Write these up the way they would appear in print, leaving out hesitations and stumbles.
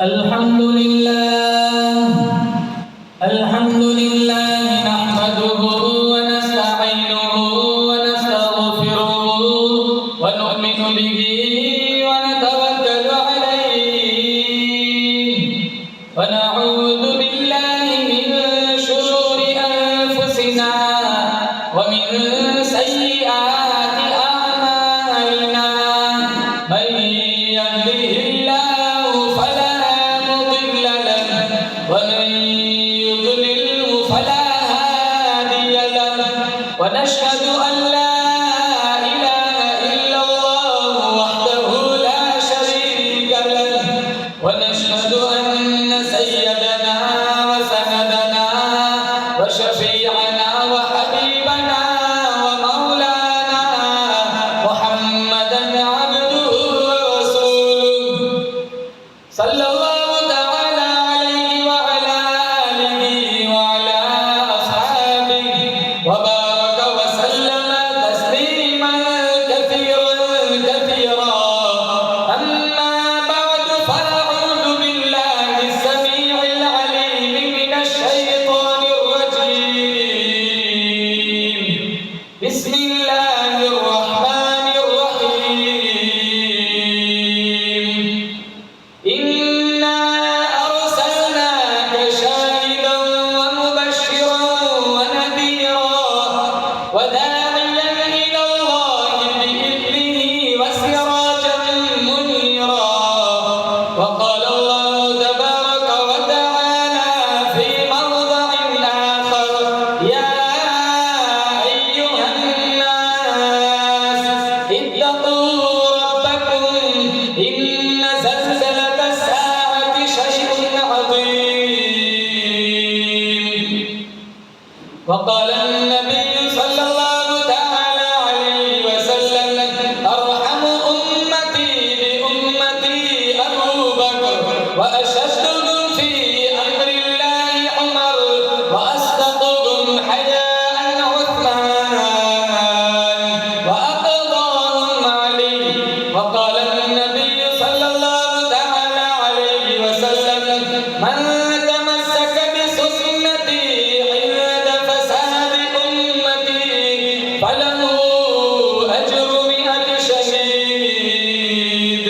अल्हम्दुलिल्लाह नहमदुहु व नस्तईनुहु व नस्तगफिरुहु व नु'मिनु बिही व नतवक्कलु अलैहि व नऊज़ु बिल्लाहि मिन शुरूरि अनफुसिना व मिन सय्यिआति अअमालिना मन यहदिहिल्लाहु फला मुदिल्ल लहु व मन युद्लिलहु फला हादिय लहु व नशहदु अन ला इलाहा इल्लल्लाहु वहदहु ला शरीक लहु व नशहदु अन्न सय्यदना व सनदना व शफीअना व हबीबना व मौलाना मुहम्मदन अब्दुहु व रसूलुहु सल्लल्लाहु तआला अलैहि व अला आलिहि व अला अस्हाबिहि व बारक व सल्लम तस्लीमन कसीरन कसीरा अम्मा बअद फअऊज़ु बिल्लाहि अस्समीइल अलीम मिनश शैतानिर रजीम बिस्मिल्लाहिर रहमानिर रहीम इन्ना अरसलनाका शाहिदन व मुबश्शिरन व नदीरा व दा'iyan इलल्लाहि बिइज़निहि व सिराजन मुनीरा व क़ाल अल्लाहु तबारक व तआला फ़ी मawdi'in आख़र या अय्युहन नास इत्तक़ू रब्बकुम इन्न ज़लज़लतस साअति शै'उन अज़ीम व क़ाल अन्नबिय्यु सल्लल्लाहु तआला अलैहि व सल्लम अरहमु उम्मती बि उम्मती अबू बकर व अशद्दुहुम फ़ी अम्रिल्लाहि उमर व अस्दक़ुहुम हयाअन उस्मान व अक़दाहुम अली व क़ाल अन्नबिय्यु सल्लल्लाहु तआला अलैहि व सल्लम मन तमस्सक बिसुन्नती इंद फसादि उम्मती फलहु अज्रु मिअति शहीद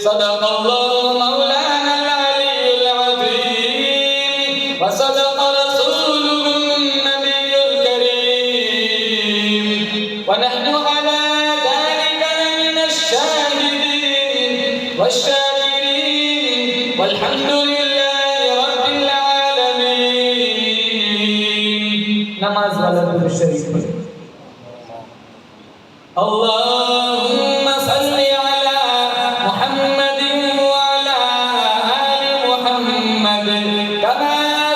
सदक़ल्लाहु मौलाना अल-अलियुल अज़ीम व सदक़ रसूलुहु नबियुल करीम व नहनु अला ज़ालिका मिनश शाहिदीन वश्शाकिरीन वल्हम्दुलिल्लाहि रब्बिल आलमीन। नमाज वाला दुरूद शरीफ पढ़ें। अल्लाहुम्मा सल्लि अला मुहम्मदिन व अला आलि मुहम्मद कमा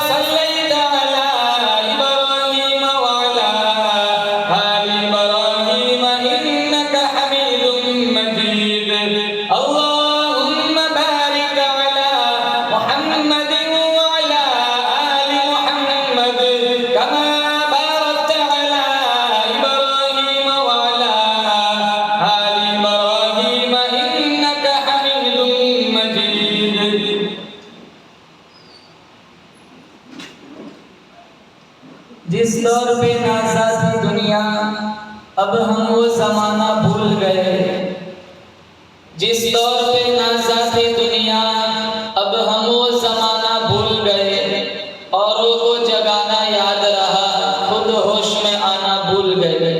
सल्लैता अला इब्राहीम व अला आलि इब्राहीम इन्नका हमीदुम मजीद। अल्लाहुम्मा बारिक अला मुहम्मदिन व अला आलि मुहम्मद कमा बारकता अला इब्राहीम व अला आलि इब्राहीम इन्नका हमीदुम मजीद। जिस दौर पे नाज़ा थी दुनिया अब हम वो ज़माना भूल गए। जिस दौर पे नाज़ा थी दुनिया अब हम वो ज़माना भूल गए। औरों को जगाना याद रहा खुद होश में आना भूल गए।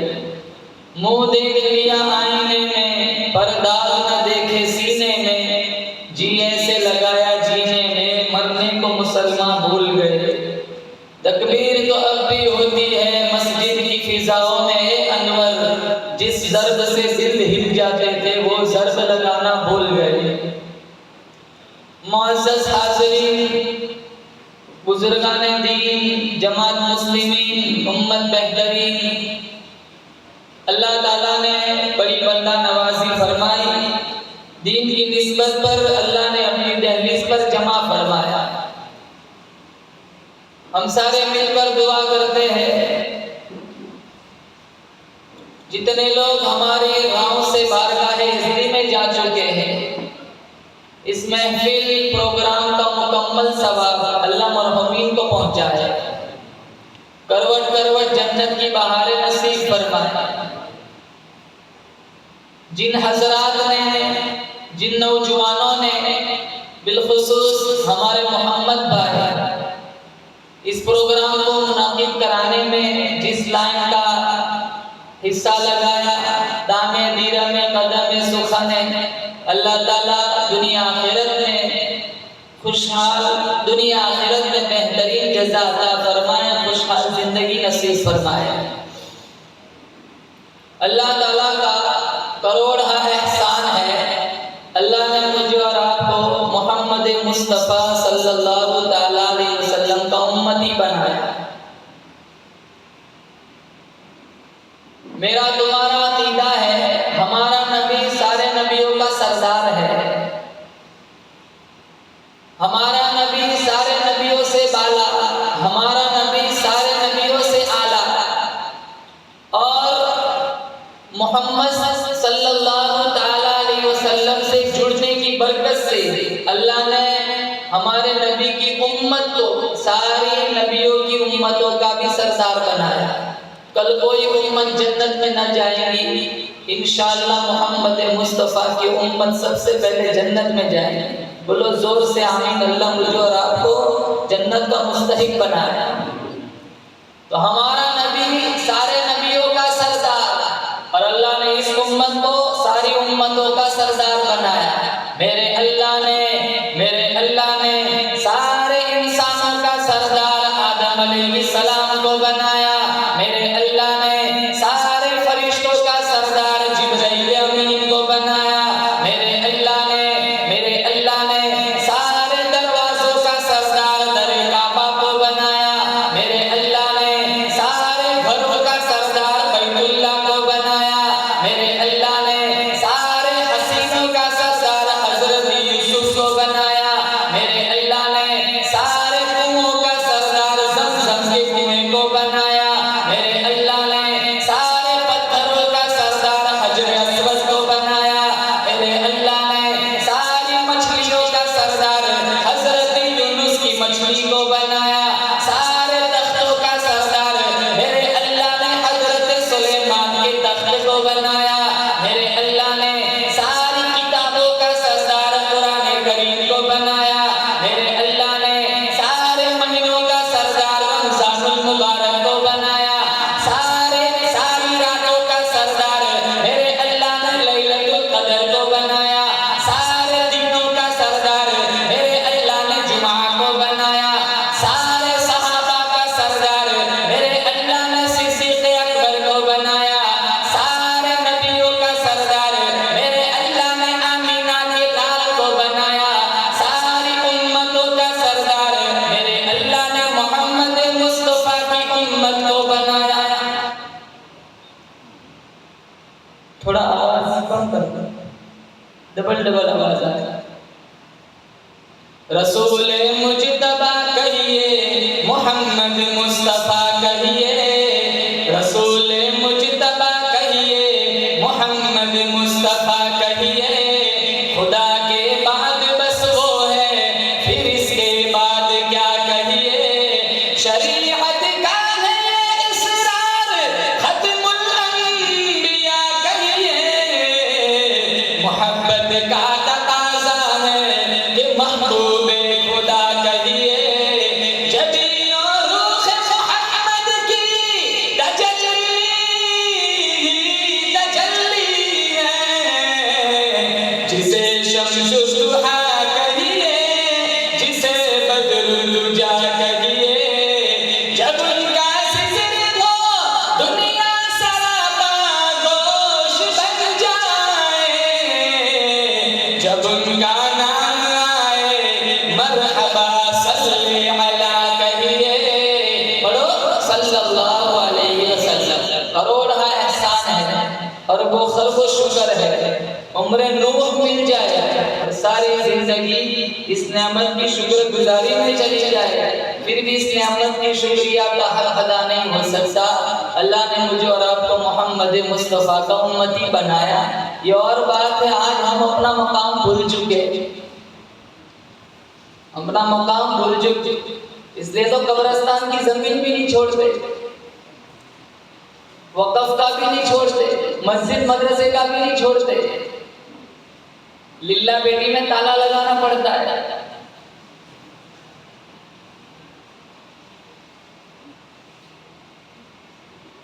मुंह देख लिया आईने में पर दाग न देखे सीने में। जी ऐसे लगाया जीने में मरने को मुसलमान भूल गए। तकबीर तो अब भी होती है मस्जिद की फिजाओं में ए अनवर। जिस ज़र्ब से दिल हिल जाते थे वो ज़र्ब लगाना भूल गए। मुअज़्ज़ज़ हाज़रीन, बुज़ुर्गाने दीन, जमात मुस्लिमीन, उम्मत बेहतरीन, अल्लाह ताला ने बड़ी बंदा नवाजी फरमाई। दीन की निस्बत पर अल्लाह ने अपनी दहलीज पर जमा फरमाया। हम सारे मिलकर दुआ करते हैं जितने लोग हमारे गांव से बारगाह हिज़्री में जा चुके हैं, इस महफिल प्रोग्राम मुकम्मल सवाब अल्लाह मरहूमीन को पहुंचाए, करवट करवट जन्नत की बहारें नसीब फरमाए। जिन हजरात ने, जिन नौजवानों ने, बिलखुसूस हमारे मोहम्मद भाई इस प्रोग्राम को मुनाकिद कराने में जिस लाइन का हिस्सा लगाया, दामे दीरा में कदम सुखा ने, अल्लाह ताला दुनिया आखिरत में खुशहाल, दुनिया आखिरत में बेहतरीन जज़ा अता फरमाए, खुशहाल जिंदगी नसीब फरमाए। अल्लाह ताला का करोड़ा एहसान है, अल्लाह ने मुझे और आपको मोहम्मद मुस्तफ़ा सल्लल्लाहु ताला अलैहि वसल्लम का उम्मती बनाया। मेरा तुम्हारा अकीदा है, हमारा नबी सारे नबियों का सरदार है, हमारा नबी सारे नबियों से बाला, हमारा नबी सारे नबियों से आला, और मोहम्मद सल्लल्लाहु ताला अलैहि वसल्लम से जुड़ने की बरकत से अल्लाह ने हमारे नबी की उम्मत को सारी नबियों की उम्मतों का भी सरदार बनाया। कल कोई उम्मत जन्नत में न जाएगी, इंशाअल्लाह मोहम्मद मुस्तफ़ा की उम्मत सबसे पहले जन्नत में जाएगी। बोलो जोर से आमीन। अल्लाह मुझे और आपको जन्नत का मुस्तहिक बनाया। तो हमारा नबी सारे नबियों का सरदार, और अल्लाह ने इस उम्मत को सारी उम्मतों का सरदार बनाया। मेरे अल्लाह ने सारे इंसानों का सरदार आदम अलैहिस्सलाम को बनाया। मेरे अल्लाह ने सारे फरिश्तों का सरदार जिब्राइल अमीन को बनाया। मेरे अल्लाह ने सारे दरवाजों का सरदार दरे काबा को बनाया। मेरे अल्लाह ने सारे घरों का सरदार बैतुल्लाह को बनाया। मेरे अल्लाह ने सारे हसीनों का सरदार हजरत यूसुफ को बनाया। मेरे अल्लाह ने सारे कुओं का सरदार ज़मज़म के कुएं को बनाया। मेरे अल्लाह ने सारे पत्थरों का सरदार हजर अस्वद को बनाया। मेरे अल्लाह ने सारी मछलियों का सरदार हजरत यूनुस की मछली को बनाया। सारे तख्तों का सरदार मेरे अल्लाह ने हजरत सुलेमान के तख्त को बनाया। मेरे अल्लाह ने सारी किताबों का सरदार कुरान करीम को बनाया। मेरे अल्लाह ने सारे महीनों का सरदार रमज़ानुल मुबारक को बनाया। सारी रातों का सरदार मेरे अल्लाह ने लैलतुल क़द्र को बनाया। सारे दिनों का सरदार मेरे अल्लाह ने जुमा को बनाया। सारे सहाबा का सरदार मेरे अल्लाह ने सिद्दीक़ अकबर को बनाया। सारे नबियों का सरदार मेरे अल्लाह ने आमीना के लाल को बनाया। सारी उम्मतों का सरदार मेरे अल्लाह ने मोहम्मद मुस्तफ़ा की उम्मत को बनाया। थोड़ा आवाज कम कर दो, डबल आवाज आ रहा है। रसूल मुज्तबा कहिए, मोहम्मद मुस्तफ़ा कहिए। रसूल मुज्तबा कहिए, मोहम्मद मुस्तफ़ा कहिए। खुदा के बाद बस वो है, फिर इसके बाद क्या कहिए। शरीअत का है इसरार, खत्मुल अंबिया कहिए। मोहब्बत का तकाज़ा है कि महबूबे खुदा कहिए। जबी और रूह मोहम्मद की तजल्ली है, जिसे शम्सुद दुहा कहिए, जिसे बदरुल दुजा कहिए। जब उनका जिक्र हो दुनिया सरापा गोश बन जाए। जब उनका नाम आए मरहबा सल्ले अला कहिए। पढ़ो सल्लल्लाहु अलैहि वसल्लम। करोड़ा एहसान है और वो खल्क़ो शुक्र है। उम्र नूह मिल जाए और सारी जिंदगी इस नेमत की शुक्रगुजारी में चली जाए, फिर भी इस नेमत की शुक्रिया का हक अदा नहीं हो सकता। अल्लाह ने मुझे और आपको मोहम्मद मुस्तफ़ा का उम्मती बनाया। ये और बात है, आज हम अपना मकाम भूल चुके। अपना मकाम भूल चुके, इसलिए तो कब्रिस्तान की जमीन भी नहीं छोड़ते, वक़्फ़ का भी नहीं छोड़ते, मस्जिद मदरसे का भी नहीं छोड़ते। लिल्ला बेटी में ताला लगाना पड़ता है।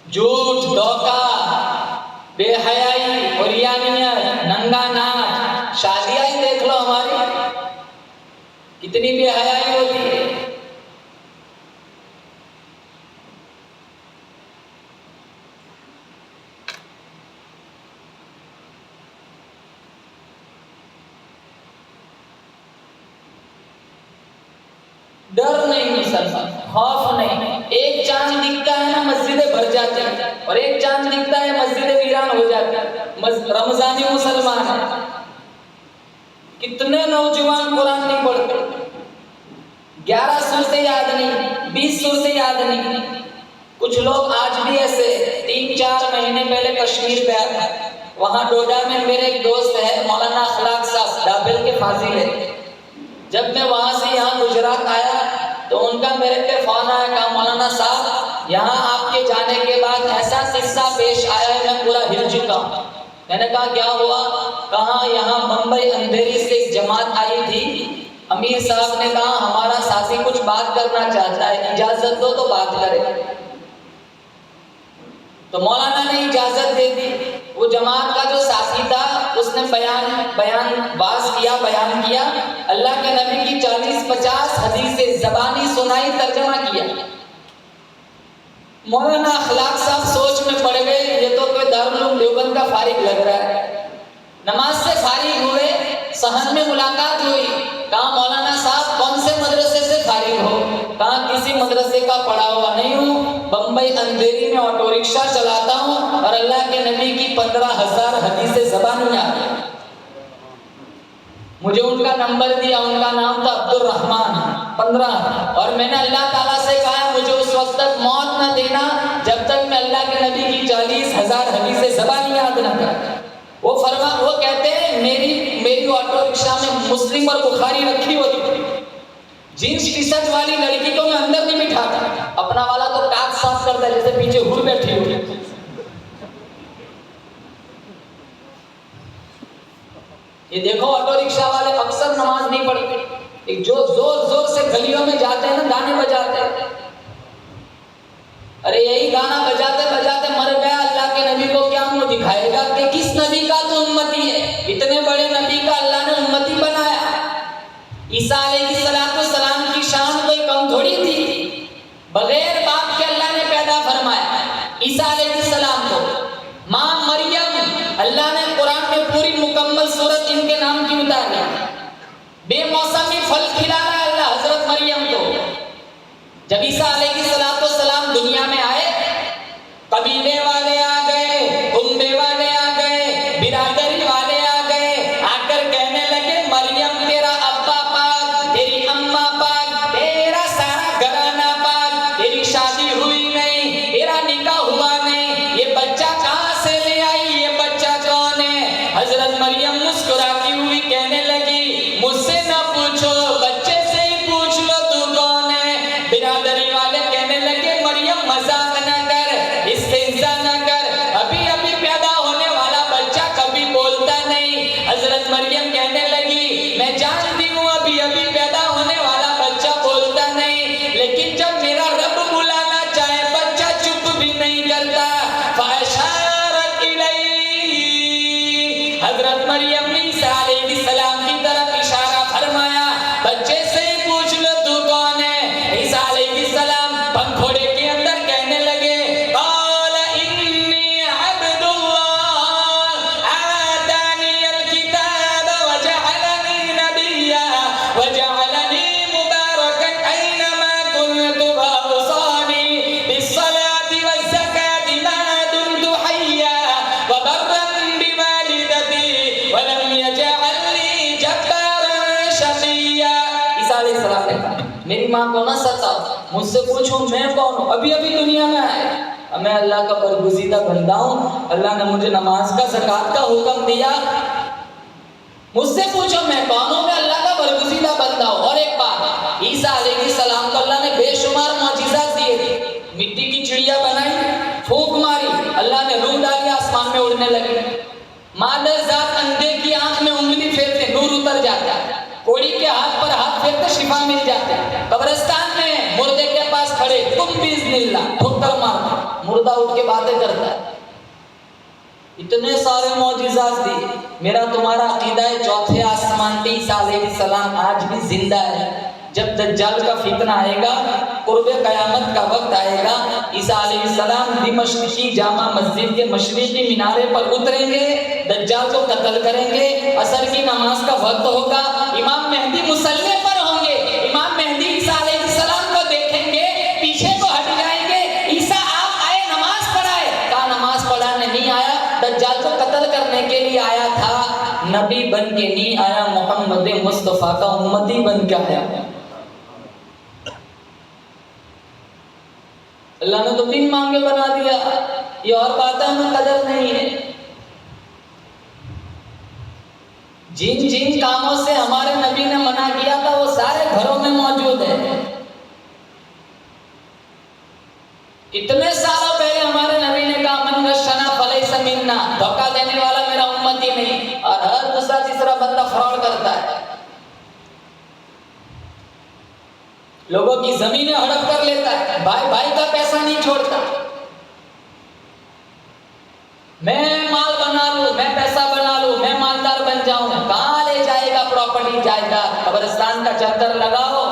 झूठ, धोखा, बेहयाई और रियानियत, नंगा नाच, शादियां ही देख लो हमारी कितनी बेहयाई होती है। डर नहीं मुसलमान, खौफ नहीं। एक चांद दिखता है ना मस्जिदें भर जाती है, और एक चांद दिखता है मस्जिदें वीरान हो जाती है। रमजानी मुसलमान है, कितने नौजवान कुरान नहीं पढ़ते, 11 सूरतें याद नहीं, 20 सूरतें याद नहीं। कुछ लोग आज भी ऐसे। 3-4 महीने पहले कश्मीर गया था, वहां डोडा में मेरे एक दोस्त है मौलाना अखलाक साहब, दाबिल के फाजिल है। जब मैं वहां से यहाँ गुजरात आया तो उनका मेरे पे फोन आया, कहा मौलाना साहब यहाँ आपके जाने के बाद ऐसा किस्सा पेश आया है, मैं पूरा हिल चुका हूँ। मैंने कहा क्या हुआ? कहा यहाँ मुंबई अंधेरी से एक जमात आई थी, अमीर साहब ने कहा हमारा साथी कुछ बात करना चाहता है, इजाजत दो तो बात करे। तो मौलाना ने इजाजत दे दी। वो जमात का जो साथी था उसने बयान किया, अल्लाह के नबी की 40-50 हदीसें ज़बानी सुनाई, तर्जमा किया। मौलाना अखलाक साहब सोच में पड़ गए, ये तो कोई दारुल उलूम देवबंद का फारिग लग रहा है। नमाज से फारिग हुए, सहन में मुलाकात हुई। कहा मौलाना साहब कौन से मदरसे से फारिग हो? कहा किसी मदरसे का पढ़ा हुआ नहीं हूँ, बम्बई अंधेरी में ऑटो रिक्शा चलाता हूँ और अल्लाह के नबी की 15,000 हदीसें ज़बानी आ गई। मुझे उनका नंबर दिया, उनका नाम था अब्दुल रहमान 15, और मैंने अल्लाह ताला से कहा मुझे उस वक्त तक मौत न देना जब तक मैं अल्लाह के नबी की 40,000 हदीसें ज़बानी याद न कर। वो कहते हैं मेरी ऑटो रिक्शा में मुस्लिम और बुखारी रखी होती, जीन्स टी शर्ट वाली लड़की को मैं अंदर नहीं बिठाता, अपना वाला तो काट साफ करता है जैसे पीछे हुर बैठी हुई। ये देखो ऑटो रिक्शा वाले अक्सर नमाज नहीं पढ़ते, एक जो जोर से गलियों में जाते हैं ना, गाने बजाते हैं। अरे यही गाना बजाते बजाते मर गया, अल्लाह के नबी को क्या मुंह दिखाएगा कि किस नबी का तो उम्मती है? इतने बड़े नबी का अल्लाह ने उम्मती बनाया। ईसा अलैहिस्सलाम की शान कोई कम थोड़ी थी, बगैर बाप के अल्लाह ने पैदा फरमाया ईसा अलैहिस्सलाम को। माँ मरियम, अल्लाह ने कुरान में पूरी मुकम्मल सूरत इनके नाम की उतारी। बेमौसमी फल खिला रहा है अल्लाह हजरत मरियम को। जब ईसा अलैहिस्सलाम दुनिया में आए, कबीले वाले आ गए, कुंबे वाले आ गए, बिरादरी वाले आ गए, आकर कहने लगे मरियम तेरा अब्बा पाक, तेरी अम्मा पाक, तेरा सारा घराना पाक, तेरी शादी हुई नहीं, तेरा निकाह हुआ नहीं, ये बच्चा कहाँ से ले आई, ये बच्चा कौन है? हजरत मरियम मुस्कुराती हुई कहने लगी मुझसे ना पूछो, बच्चे से ही पूछ लो तू कौन है। बिरादरी वाले कहने लगे मरियम मजाक न कर, इस्तेज़ा न कर, अभी अभी पैदा होने वाला बच्चा कभी बोलता नहीं। हजरत मरियम कहने लगी मैं जानती हूँ अभी अभी पैदा होने वाला बच्चा बोलता नहीं, लेकिन जब मेरा रब बुलाना चाहे बच्चा चुप भी नहीं करता। फ़अशारत इलैहि, हजरत मरियम ने ईसा अलैहिस्सलाम की तरफ इशारा फरमाया, बच्चे से ही पूछ लो तू कौन है। ईसा अलैहिस्सलाम पंखोड़े के अंदर कहने लगे क़ाल इन्नी अब्दुल्लाह आतानियल किताब वजअलनी नबिय्या वजअलनी मुबारकन ऐनमा कुन्तु वअवसानी बिस्सलाति वज़्ज़काति मा दुमतु हय्या वबर्रन बिवालिदती वलम यजअलनी जब्बारन शक़िय्या। ईसा अलैहिस्सलाम ने कहा मेरी माँ को ना सताओ, मुझसे पूछो मैं कौन हूँ, अभी अभी दुनिया में आए, मैं अल्लाह का बरगुज़ीदा बंदा हूँ, अल्लाह ने मुझे नमाज का ज़कात का हुक्म दिया, मुझसे पूछो मैं कौन हूँ, मैं अल्लाह का बरगुज़ीदा बंदा हो। और एक बात, ईसा अलैहिस्सलाम को अल्लाह ने बेशुमार मौजिज़ात दिए थे। मिट्टी की चिड़िया बनाई, फूंक मारी, अल्लाह ने रूह डाली, आसमान में उड़ने लगी। मादर जात अंधे की आंख में उंगली फेरते नूर उतर जाता, कोड़ी के हाथ पर हाथ फेरते शिफा मिल जाता, कब्रिस्तान में मुर्दे के पास खड़े तुम बिस्मिल्लाह ठोकर मारते, मुर्दा उठ के बातें करता है। इतने सारे मौजिज़ात दिए। मेरा तुम्हारा अकीदा है चौथे आसमान पे ईसा अलैहिस्सलाम आज भी जिंदा है। जब दज्जाल का फितना आएगा, कुर्बे क़यामत का वक्त आएगा, ईसा अलैहिस्सलाम दिमश्क की जामा मस्जिद के मशरिकी मीनारे पर उतरेंगे, दज्जाल को कत्ल करेंगे। असर की नमाज का वक्त होगा, इमाम मेहदी मुसल्ले पर होंगे, इमाम मेहदी ईसा अलैहिस्सलाम को देखेंगे, पीछे को हट जाएंगे, ईसा आप आए नमाज पढ़ाए, कहा नमाज पढ़ाने नहीं आया, दज्जाल को कत्ल करने के लिए आया था। नबी बन के नहीं आया, मोहम्मद मुस्तफ़ा का उम्मती बन के आया। अल्लाह ने तो बिन मांगे बना दिया। ये और बात हमें कदर नहीं है। जिन जिन कामों से हमारे नबी ने मना किया था वो सारे घरों में मौजूद है। इतने सालों पहले हमारे नबी ने कहा मन गशना फलैसा मिन्ना, धोखा देने वाला मेरा उम्मती नहीं। और हर दूसरा तीसरा बंदा फ्रॉड करता है, लोगों की जमीनें हड़प कर लेता है, भाई भाई का पैसा नहीं छोड़ता। मैं माल बना लूं, मैं पैसा बना लूं, मैं मालदार बन जाऊं, कहां ले जाएगा प्रॉपर्टी जायदाद? कब्रिस्तान का चक्कर लगाओ।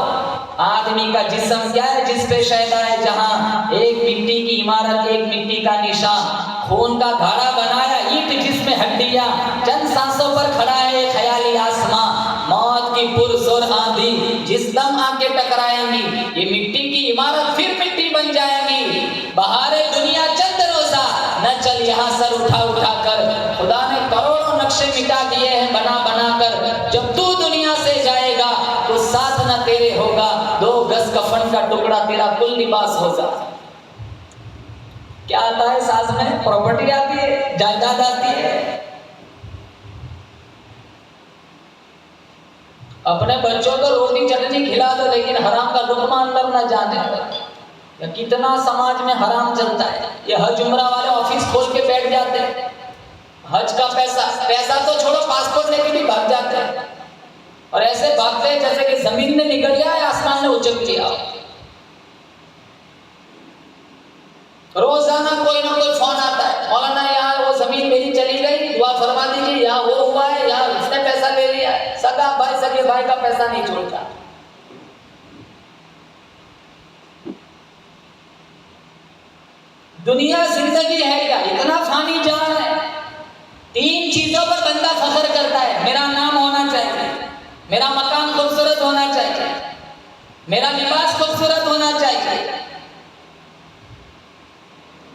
आदमी का जिस्म क्या है जिस पे शैदा है, जहां एक मिट्टी की इमारत, एक मिट्टी का निशान, खून का घड़ा बनाया, ईंट जिसमें हड्डियां, चंद सांसों पर खड़ा है ख्याली आसमां, मौत की पुरजोर आंधी जिस दम आके टकराएंगी, ये मिट्टी की इमारत फिर मिट्टी बन जाएगी। बहारे दुनिया चंद रोजा न चल यहाँ सर उठा उठा कर, खुदा ने करोड़ों नक्शे मिटा दिए हैं बना बना कर। जब तू दुनिया से जाएगा तो साथ न तेरे होगा 2 गज कफन का टुकड़ा, तेरा कुल लिबास होगा। क्या आता है साथ में? प्रॉपर्टी आती है, जायदाद आती है। अपने बच्चों को रोटी चटनी खिला दो, लेकिन हराम का लुकमा अंदर न जाने दो। कितना समाज में हराम चलता है। ये हज उम्रा वाले ऑफिस खोल के बैठ जाते हैं, हज का पैसा तो छोड़ो, पासपोर्ट लेके भी भाग जाते हैं। और ऐसे भागते हैं जैसे कि जमीन ने निकल लिया है, आसमान ने उचक लिया। रोजाना कोई ना कोई फोन आता है, मौलाना यार वो जमीन मेरी चली गई, दुआ फरमा दीजिए, यहाँ वो हुआ है, यहाँ उसने पैसा ले लिया है। सगा भाई सगे भाई का पैसा नहीं छोड़ता। दुनिया जिंदगी है क्या? इतना फानी जान है। 3 चीजों पर बंदा फख्र करता है, मेरा नाम होना चाहिए, मेरा मकान खूबसूरत होना चाहिए, मेरा लिबास खूबसूरत होना चाहिए।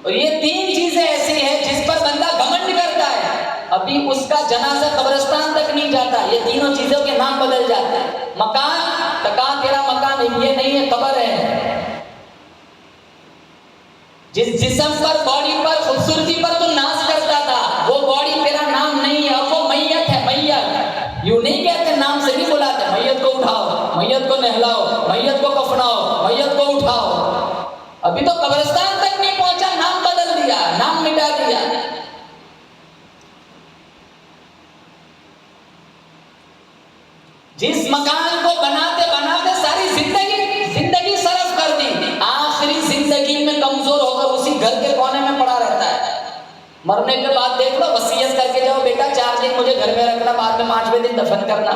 और ये 3 चीजें ऐसी हैं जिस पर बंदा घमंड करता है, अभी उसका जनाजा कब्रिस्तान तक नहीं जाता, ये तीनों चीजों के नाम बदल जाते हैं। मकान, टका तेरा मकान ये नहीं है, कब्र है। जिस जिस्म पर, बॉडी पर, खूबसूरती पर तू नाज करता था, वो बॉडी तेरा नाम नहीं है, अब वो मैयत है। मैयत यूं नहीं कहते, नाम से नहीं बुलाते। मैयत को उठाओ, मैयत को नहलाओ, मैयत को कफनाओ, मैयत को उठाओ। अभी तो कब्रिस्तान तक नहीं पहुंचा, नाम बदल दिया, नाम मिटा दिया। जिस मकान को बनाते बनाते सारी जिंदगी सरफ कर दी, आखिरी जिंदगी में कमजोर होकर उसी घर के कोने में पड़ा रहता है। मरने के बाद देख लो, वसीयत करके जाओ, बेटा 4 दिन मुझे घर में रखना, बाद में 5वें दिन दफन करना।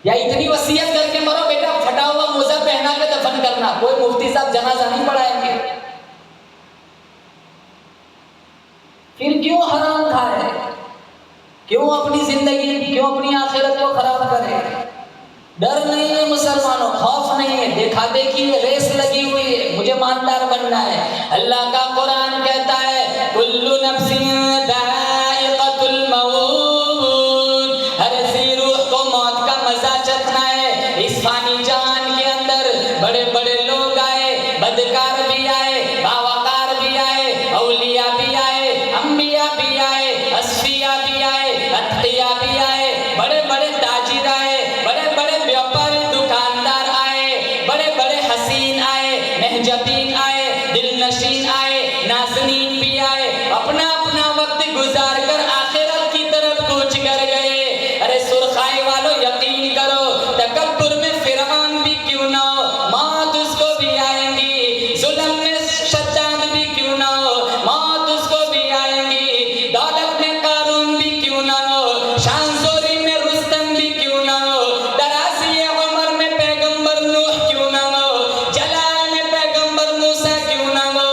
या इतनी वसीयत करके मरो, बेटा फटा हुआ मोजा पहना के दफन करना। कोई मुफ्ती साहब जनाजा नहीं पढ़ाएंगे। फिर क्यों हराम खाए? क्यों अपनी जिंदगी, क्यों अपनी आखिरत को खराब करे? डर नहीं है मुसलमानों, खौफ नहीं है, देखा देखी है, रेस लगी हुई है, मुझे मानदार बनना है। अल्लाह का कुरान कहता है कुल्लु नफ्सिन दाइक़तुल मौत, हर ज़ी रूह को मौत का मजा चखना है। इस फानी जहान के अंदर बड़े बड़े लोग आए, बदकार भी आए, बावकार भी आए, औलिया भी आए, अंबिया भी आए, अस्फिया भी आए, अत्किया भी आए, बड़े गुजार कर आखिरत की तरफ कूच कर गए। अरे सुरखाई वालों यकीन करो, तकब्बुर में फिरौन भी क्यों ना हो, मौत उसको भी आएंगी। जुल्म में शद्दाद भी क्यों ना हो, मौत उसको भी आएंगी। दौलत में कारून भी क्यों ना हो, शानजोरी में रुस्तम भी क्यों ना हो। दराज़ी उमर में पैगंबर नूह क्यों ना हो, जलाल में पैगंबर मूसा क्यों ना हो,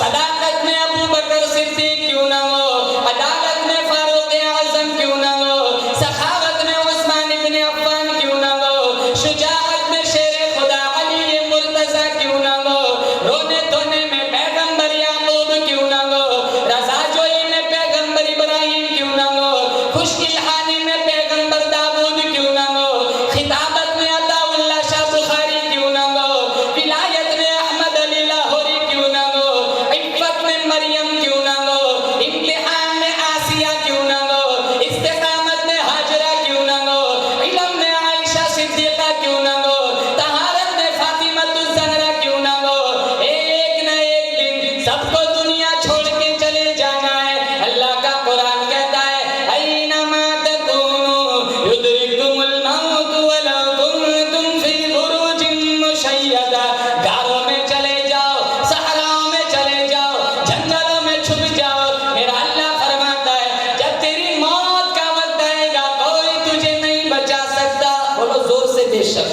सदाकत में अबू बकर सिद्दीक क्यों ना हो, अदालत में फारूक आज़म क्यों ना हो, सखावत में उस्मान इब्न अफ़्फ़ान क्यों ना हो, शुजाअत में शेरे खुदा अली मुर्तज़ा क्यों ना हो, रोने धोने में पैगंबर याकूब क्यों ना हो, रज़ाजोई में पैगंबर इब्राहिम क्यों ना हो, खुशकिलहानी में पैगंबर दाऊद क्यों ना हो, खिताबत में अताउल्लाह शाह बुखारी क्यों ना हो, विलायत में अहमद अली लाहौरी क्यों ना हो, इफ़्फ़त में मरियम क्यों ना हो, इम्तिहान में आसिया क्यों ना हो, इस्तिकामत में हाजरा क्यों ना हो, इल्म में आयशा सिद्दीक़ा क्यों ना हो, तहारत में फातिमतुज़ ज़हरा क्यों ना हो। एक न एक दिन सबको दुनिया छोड़ के चले जाना है। अल्लाह का कुरान कहता है, ऐनमा तकूनू युद्रिकुमुल मौत वलौ कुंतुम फी बुरूजिन मुशय्यदा। गारों में चले जाओ, सहराओं में चले जाओ, जंगलों में छुप जाओ, मेरा अल्लाह फरमाता है जब तेरी मौत का वक्त आएगा कोई तुझे नहीं बचा सकता। बोलो जोर से बेशक।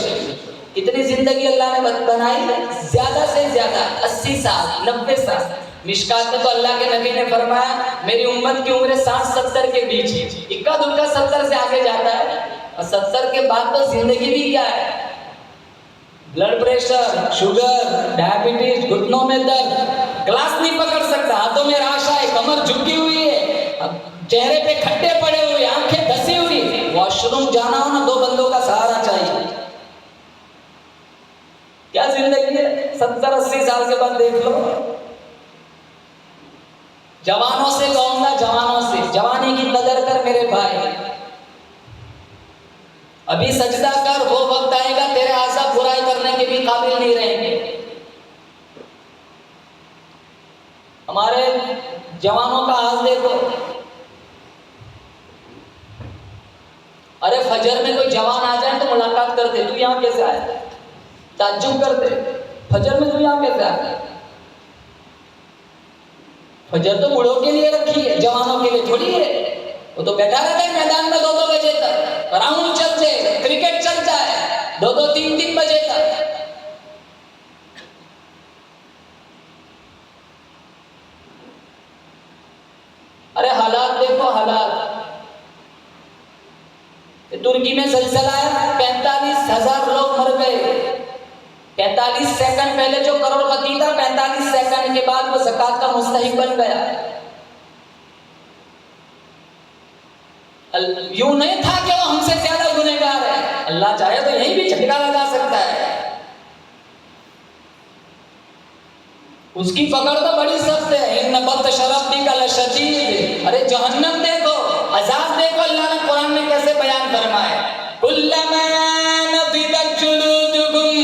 कितनी जिंदगी अल्लाह ने बनाई, ज्यादा से ज्यादा 80 साल 90 साल। मिशकात में तो अल्लाह के नबी ने फरमाया मेरी उम्मत की उम्र 60-70 के बीच है। इक्का दुक्का 70 से आगे जाता है, और 70 के बाद तो जिंदगी भी क्या है, ब्लड प्रेशर, शुगर, डायबिटीज, घुटनों में दर्द, क्लास नहीं पकड़ सकता, हाथों में राशा है, कमर झुकी हुई है, अब चेहरे पे खड्डे पड़े हुए, आंखें धसी हुई, वॉशरूम जाना हो ना 2 बंदों का सहारा चाहिए। क्या जिंदगी है। 70-80 साल के बाद देख लो। जवानों से कहूंगा, जवानों से जवानी की कदर कर मेरे भाई। अभी सजदा कर, वो वक्त आएगा तेरे आज़ा बुराई करने के भी काबिल नहीं रहेंगे। हमारे जवानों का हाल देखो। अरे फजर में कोई जवान आ जाए तो मुलाकात करते, तू यहाँ कैसे आया, ताज्जुब करते, फजर में तू यहाँ कैसे आया। फजर तो बूढ़ों के लिए रखी है, जवानों के लिए थोड़ी है। वो तो बैठा रहता है मैदान में 2-2 बजे तक, राउंड चलते, क्रिकेट चलता है 2-2, 3-3 बजे तक। अरे हालात देखो, हालात। तुर्की में ज़लज़ला है, 45,000 लोग मर गए। 45 सेकंड पहले जो करोड़पति था, 45 सेकंड के बाद वो ज़कात का मुस्तहिक बन गया। यूं नहीं था कि वो हमसे ज्यादा गुनहगार है, अल्लाह चाहे तो यहीं भी झटका लगा सकता है। उसकी पकड़ तो बड़ी सख्त है। इन्न बत्श रब्बिका लशदीद। अरे जहन्नम देखो, अजाब देखो, अल्लाह ने कुरान में कैसे बयान फरमाया, कुल्लमा नज़िदत जुलूदुकुम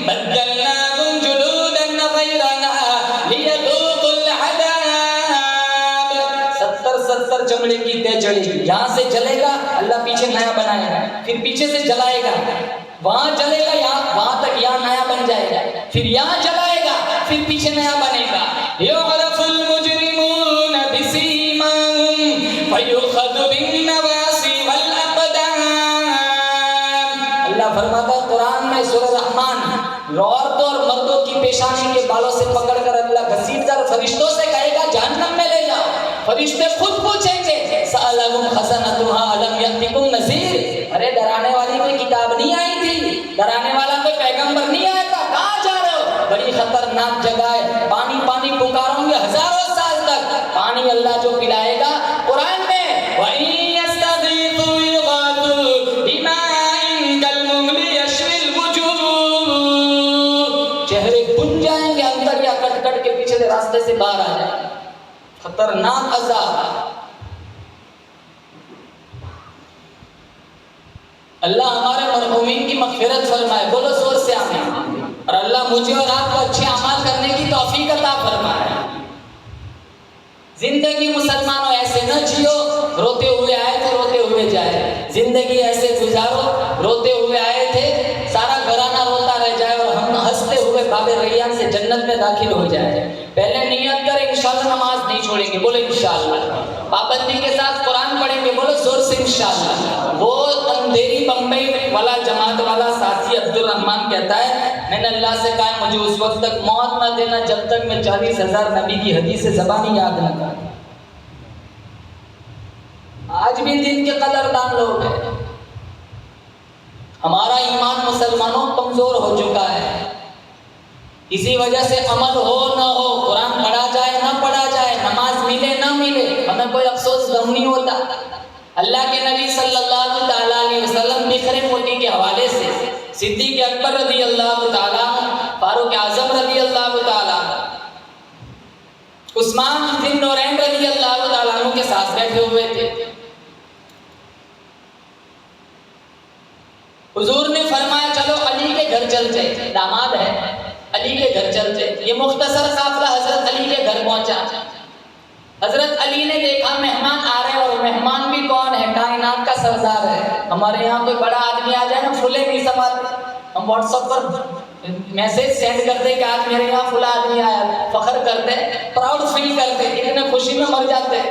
बद्दलनाकुम जुलूदन गैरहा लियज़ूक़ुल अज़ाब। 70 चमड़े की तय चढ़ेगी, यहाँ से जलेगा, अल्लाह पीछे नया बनाएगा, फिर पीछे से जलाएगा, वहां जलेगा, यहाँ वहां तक यहाँ नया बन जाएगा, फिर यहाँ जलाएगा, फिर पीछे नया बनेगा। युअरफुल मुजरिमून बिसीमाहुम फयुखज़ु बिन्नवासी वल अक़दाम। अल्लाह फरमाता है कुरान में सूरह रहमान, औरतों और मर्दों की पेशानी के बालों से पकड़कर अल्लाह घसीटकर फरिश्तों से कहेगा जहन्नम में ले जाओ। फरिश्ते खुद पूछेंगे सअलहुम खज़नतुहा अलम यअतिकुम नज़ीर। अरे डराने वाली कोई किताब नहीं आई थी, डराने वाला कोई पैगंबर नहीं आया था, कहाँ जा रहे हो। बड़ी खतरनाक जगह है, पानी पानी पुकारोगे हजारों साल तक, पानी अल्लाह जो पिलाएगा कुरान में, वइन यस्तगीथु युगाथु बिमाइन कलमुहली यशविल वुजूह। चेहरे बुन जाएंगे, अंदर या कट कट के पिछले रास्ते से बाहर आ जाएंगे। खतरनाक अज़ाब। अल्लाह हमारे मरहूमीन की मग़फ़िरत फरमाए, बोलो जोर से आमीन। और अल्लाह मुझे और आपको अच्छे अमाल करने की तौफीक अता फरमाए। जिंदगी मुसलमानों ऐसे न जियो, रोते हुए आए थे रोते हुए जाए। जिंदगी ऐसे गुजारो, रोते हुए आए थे, सारा घराना रोता रह जाए और हम हंसते हुए बाबे रैयान से जन्नत में दाखिल हो जाए। पहले नियत कर इंशाल्लाह नमाज नहीं छोड़ेंगे, बोलो इंशाल्लाह। पाबंदी के साथ कुरान पढ़ेंगे, बोलो जोर से इंशाल्लाह। वो अंधेरी बम्बई वाला जमात वाला साथी अब्दुल रहमान कहता है, मैंने अल्लाह से कहा मुझे उस वक्त तक मौत न देना जब तक मैं 40,000 नबी की हदीस से ज़बानी याद न कर। आज भी दिन के कदरदान लोग हैं। हमारा ईमान मुसलमानों कमजोर हो चुका है। इसी वजह से अमल हो न हो, कुरान पढ़ा जाए न पढ़ा जाए, नमाज मिले न मिले, हमें कोई अफसोस गम नहीं होता। अल्लाह के नबी सल्लल्लाहु तआला अलैहि वसल्लम बिखरे मोती के हवाले से सिद्दीक़ अकबर रज़ी अल्लाह तआला, फारूक आज़म रज़ी अल्लाह तआला, उस्मान बिन नूरैन रज़ी अल्लाह तआला के साथ बैठे हुए थे। हुजूर ने फरमाया चलो अली के घर चलते, दामाद है अली के घर चलते। ये मुख्तसर काफिला हजरत अली के घर पहुंचा। हजरत अली ने देखा मेहमान आ रहे हैं, और मेहमान भी कौन है, कायनात का सरदार है। हमारे यहाँ कोई बड़ा आदमी आ जाए ना, फुले नहीं समाते, हम व्हाट्सएप पर मैसेज सेंड करते कि आज मेरे यहाँ फुला आदमी आया, फख्र करते, प्राउड फील करते, इतने खुशी में मर जाते।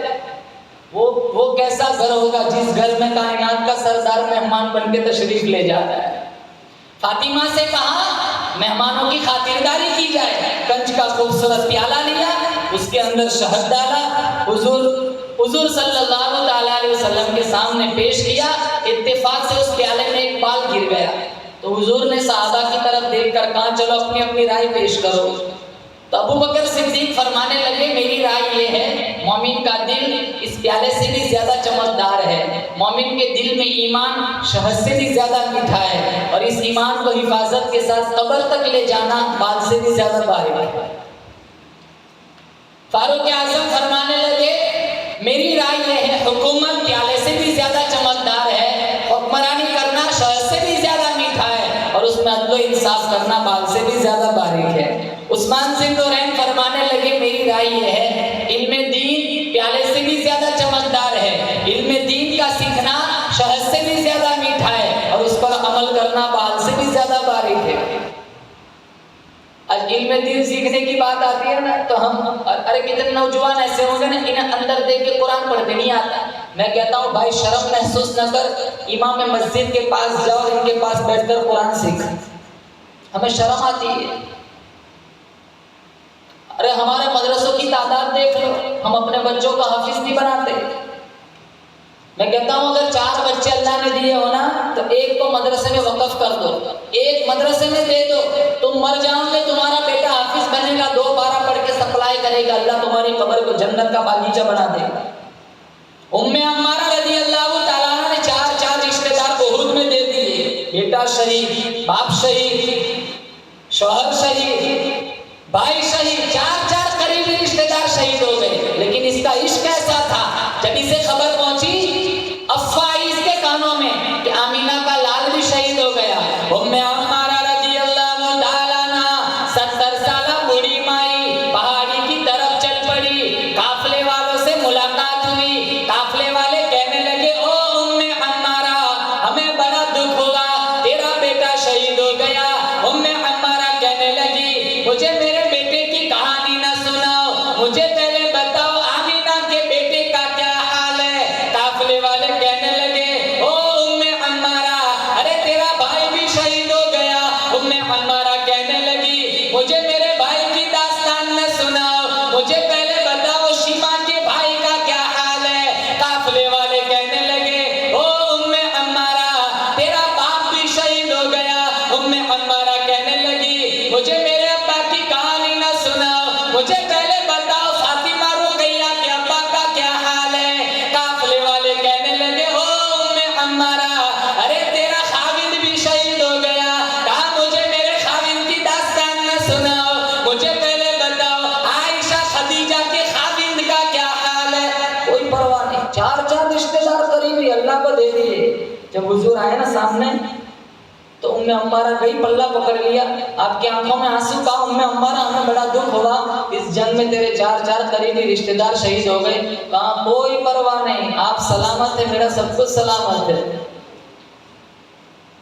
वो कैसा घर होगा जिस घर में कायनात का सरदार मेहमान बन के तशरीफ ले जाता है। फातिमा से कहा मेहमानों की खातिरदारी की जाए। कंच का खूबसूरत प्याला लिया, उसके अंदर शहद डाला, हुजूर सल्लल्लाहु अलैहि वसल्लम के सामने पेश किया। इत्तेफाक से उस प्याले में एक बाल गिर गया, तो हुजूर ने सहाबा की तरफ देखकर कहा चलो अपनी अपनी राय पेश करो। तो अबू बकर सिद्दीक फरमाने लगे मेरी राय ये है, मोमिन का दिल इस प्याले से भी ज्यादा चमकदार है, मोमिन के दिल में ईमान शहद से भी ज्यादा मीठा है, और इस ईमान को हिफाजत के साथ कब्र तक ले जाना बाल से भी ज्यादा बारीक है। फारूक आज़म फरमाने लगे मेरी राय ये है, हुकूमत प्याले से भी ज्यादा चमकदार है, हुक्मरानी करना शहद से भी ज्यादा मीठा है, और उसमें अदल इंसाफ करना बाल से भी ज्यादा बारीक है। उस्मान बिन नूरैन फरमाने लगे मेरी राय ये है, इल्मे दीन प्याले से भी ज्यादा चमकदार है, इल्मे दीन का सीखना शहद से भी ज्यादा मीठा है, और उस पर अमल करना बाल से भी ज्यादा बारीक है। आज इल्मे दीन सीखने की बात आती है ना, तो हम अरे कितने नौजवान ऐसे होंगे ना, इन्हें अंदर देख के कुरान पढ़ते नहीं आता। मैं कहता हूँ भाई शर्म महसूस न कर, इमाम मस्जिद के पास जाओ, इनके पास बैठकर कुरान सीख। हमें शर्म आती है। अरे हमारे मदरसों की तादाद देख लो, हम अपने बच्चों का हाफिज नहीं बनाते। मैं कहता हूँ अगर 4 बच्चे अल्लाह ने दिए हो ना, तो एक को मदरसे में वक़्फ कर दो, एक मदरसे में दे दो, तुम मर जाओगे तुम्हारा बेटा हाफिज बनेगा, 2 12 पढ़ के सप्लाई करेगा, अल्लाह तुम्हारी कब्र को जन्नत का बागीचा बना देगा। उम्मे अम्मारा रज़ी अल्लाह तआला ने 4 रिश्तेदार उहद में दे दिए, बेटा शहीद, बाप शहीद, शौहर शहीद, भाई शहीद, 4 करीबी रिश्तेदार शहीद हो गए। लेकिन इसका इश्क ऐसा था, जब इसे खबर पहुंची अफवाह इसके कानों में कि आमीना का लाल भी शहीद हो गया। उम्मे अम्मारा रज़ी अल्लाह तआला अन्हा 70 साल बूढ़ी माई पहाड़ी की तरफ चल पड़ी। काफिले वालों से मुलाकात हुई, काफिले वाले कहने लगे ओ उम्मे अम्मारा, हमें बड़ा दुख हुआ, तेरा बेटा शहीद हो गया। उम्मे अम्मारा कहने लगी मुझे मेरे बेटे की कहानी ना सुनाओ, मुझे पहले बताओ आमीना के बेटे का क्या हाल है। काफिले वाले कहने लगे ओ उम्मे अम्मारा, अरे तेरा भाई भी शहीद हो गया। उम्मे अम्मारा कहने लगी मुझे मेरे भाई की दास्तान न सुनाओ, मुझे पहले बताओ शीमा के भाई का क्या हाल है। काफिले वाले कहने लगे ओ उम्मे अम्मारा, तेरा बाप भी शहीद हो गया। उम्मे अम्मारा कहने लगी मुझे मेरे अब्बा की कहानी न सुनाओ, मुझे पहले बताओ फातिमा रुकैया के अब्बा का क्या हाल है। काफिले वाले कहने लगे ओ उम्मे अम्मारा, अरे तेरा खाविंद भी शहीद हो गया। कहा मुझे मेरे खाविंद की दास्तान न सुनाओ, मुझे पहले बताओ आयशा खदीजा के खाविंद का क्या हाल है। कोई परवाह नहीं, 4 रिश्तेदार करीबी अल्लाह को दे दिए। जब हुजूर आए ना सामने, तो उम्मे अम्मारा गई, पल्ला पकड़ लिया, आपकी आंखों में आंसू, कहा उम्मे अम्मारा हमें बड़ा दुख हुआ, इस जंग में तेरे 4 करीबी रिश्तेदार शहीद हो गए। कहा कोई परवाह नहीं, आप सलामत है, मेरा सब कुछ सलामत है।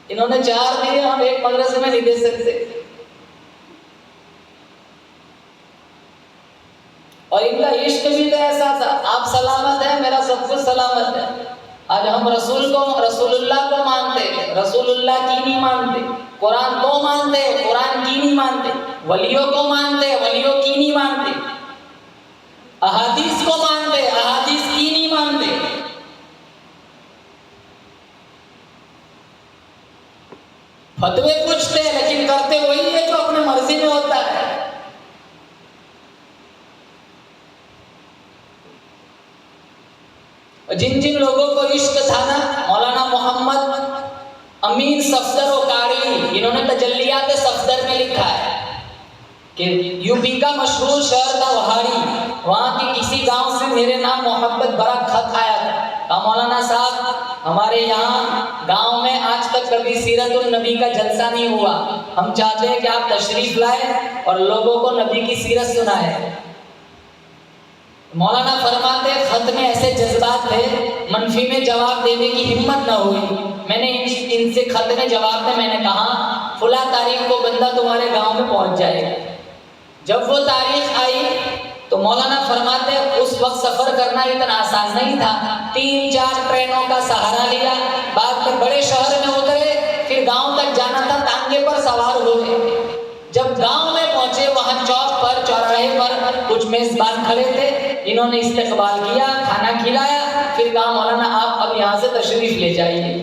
इन्होंने 4 दिए, हम एक मदरसे में नहीं दे सकते। और इनका इश्क भी तो ऐसा था, आप सलामत है, मेरा सब कुछ सलामत है। आज हम रसूलुल्लाह को मानते, रसूलुल्लाह की नहीं मानते, कुरान को मानते, कुरान की नहीं मानते, वलियों को मानते, वलियों की नहीं मानते, अहादीस को मानते, अहादीस की नहीं मानते। फतवे पूछते हैं लेकिन करते वही है जो अपने मर्जी में होता है। जिन जिन लोगों को इश्क था ना, मौलाना मोहम्मद अमीन सफदर ओकारी, इन्होंने तजल्लियात सफदर में लिखा है कि यूपी का मशहूर शहर था वहाड़ी, वहाँ के किसी गांव से मेरे नाम मोहब्बत भरा खत आया था। मौलाना साहब, हमारे यहाँ गांव में आज तक कभी सीरतुल नबी का जलसा नहीं हुआ, हम चाहते हैं कि आप तशरीफ लाए और लोगों को नबी की सीरत सुनाए। मौलाना फरमाते खत में ऐसे जज्बात थे, मनफी में जवाब देने की हिम्मत न हुई। मैंने इनसे खत में जवाब में मैंने कहा फुला तारीख को बंदा तुम्हारे गांव में पहुंच जाएगा। जब वो तारीख आई तो मौलाना फरमाते उस वक्त सफर करना इतना आसान नहीं था, 3-4 ट्रेनों का सहारा लिया, बाद में बड़े शहर में उतरे, फिर गांव तक जाना था, टांगे पर सवार हुए। जब गांव में पहुंचे, वहां चौक पर, चौराहे पर कुछ मेजबान खड़े थे, इन्होंने इस्तकबाल किया, खाना खिलाया, फिर कहा मौलाना आप अब यहाँ से तशरीफ ले जाइए।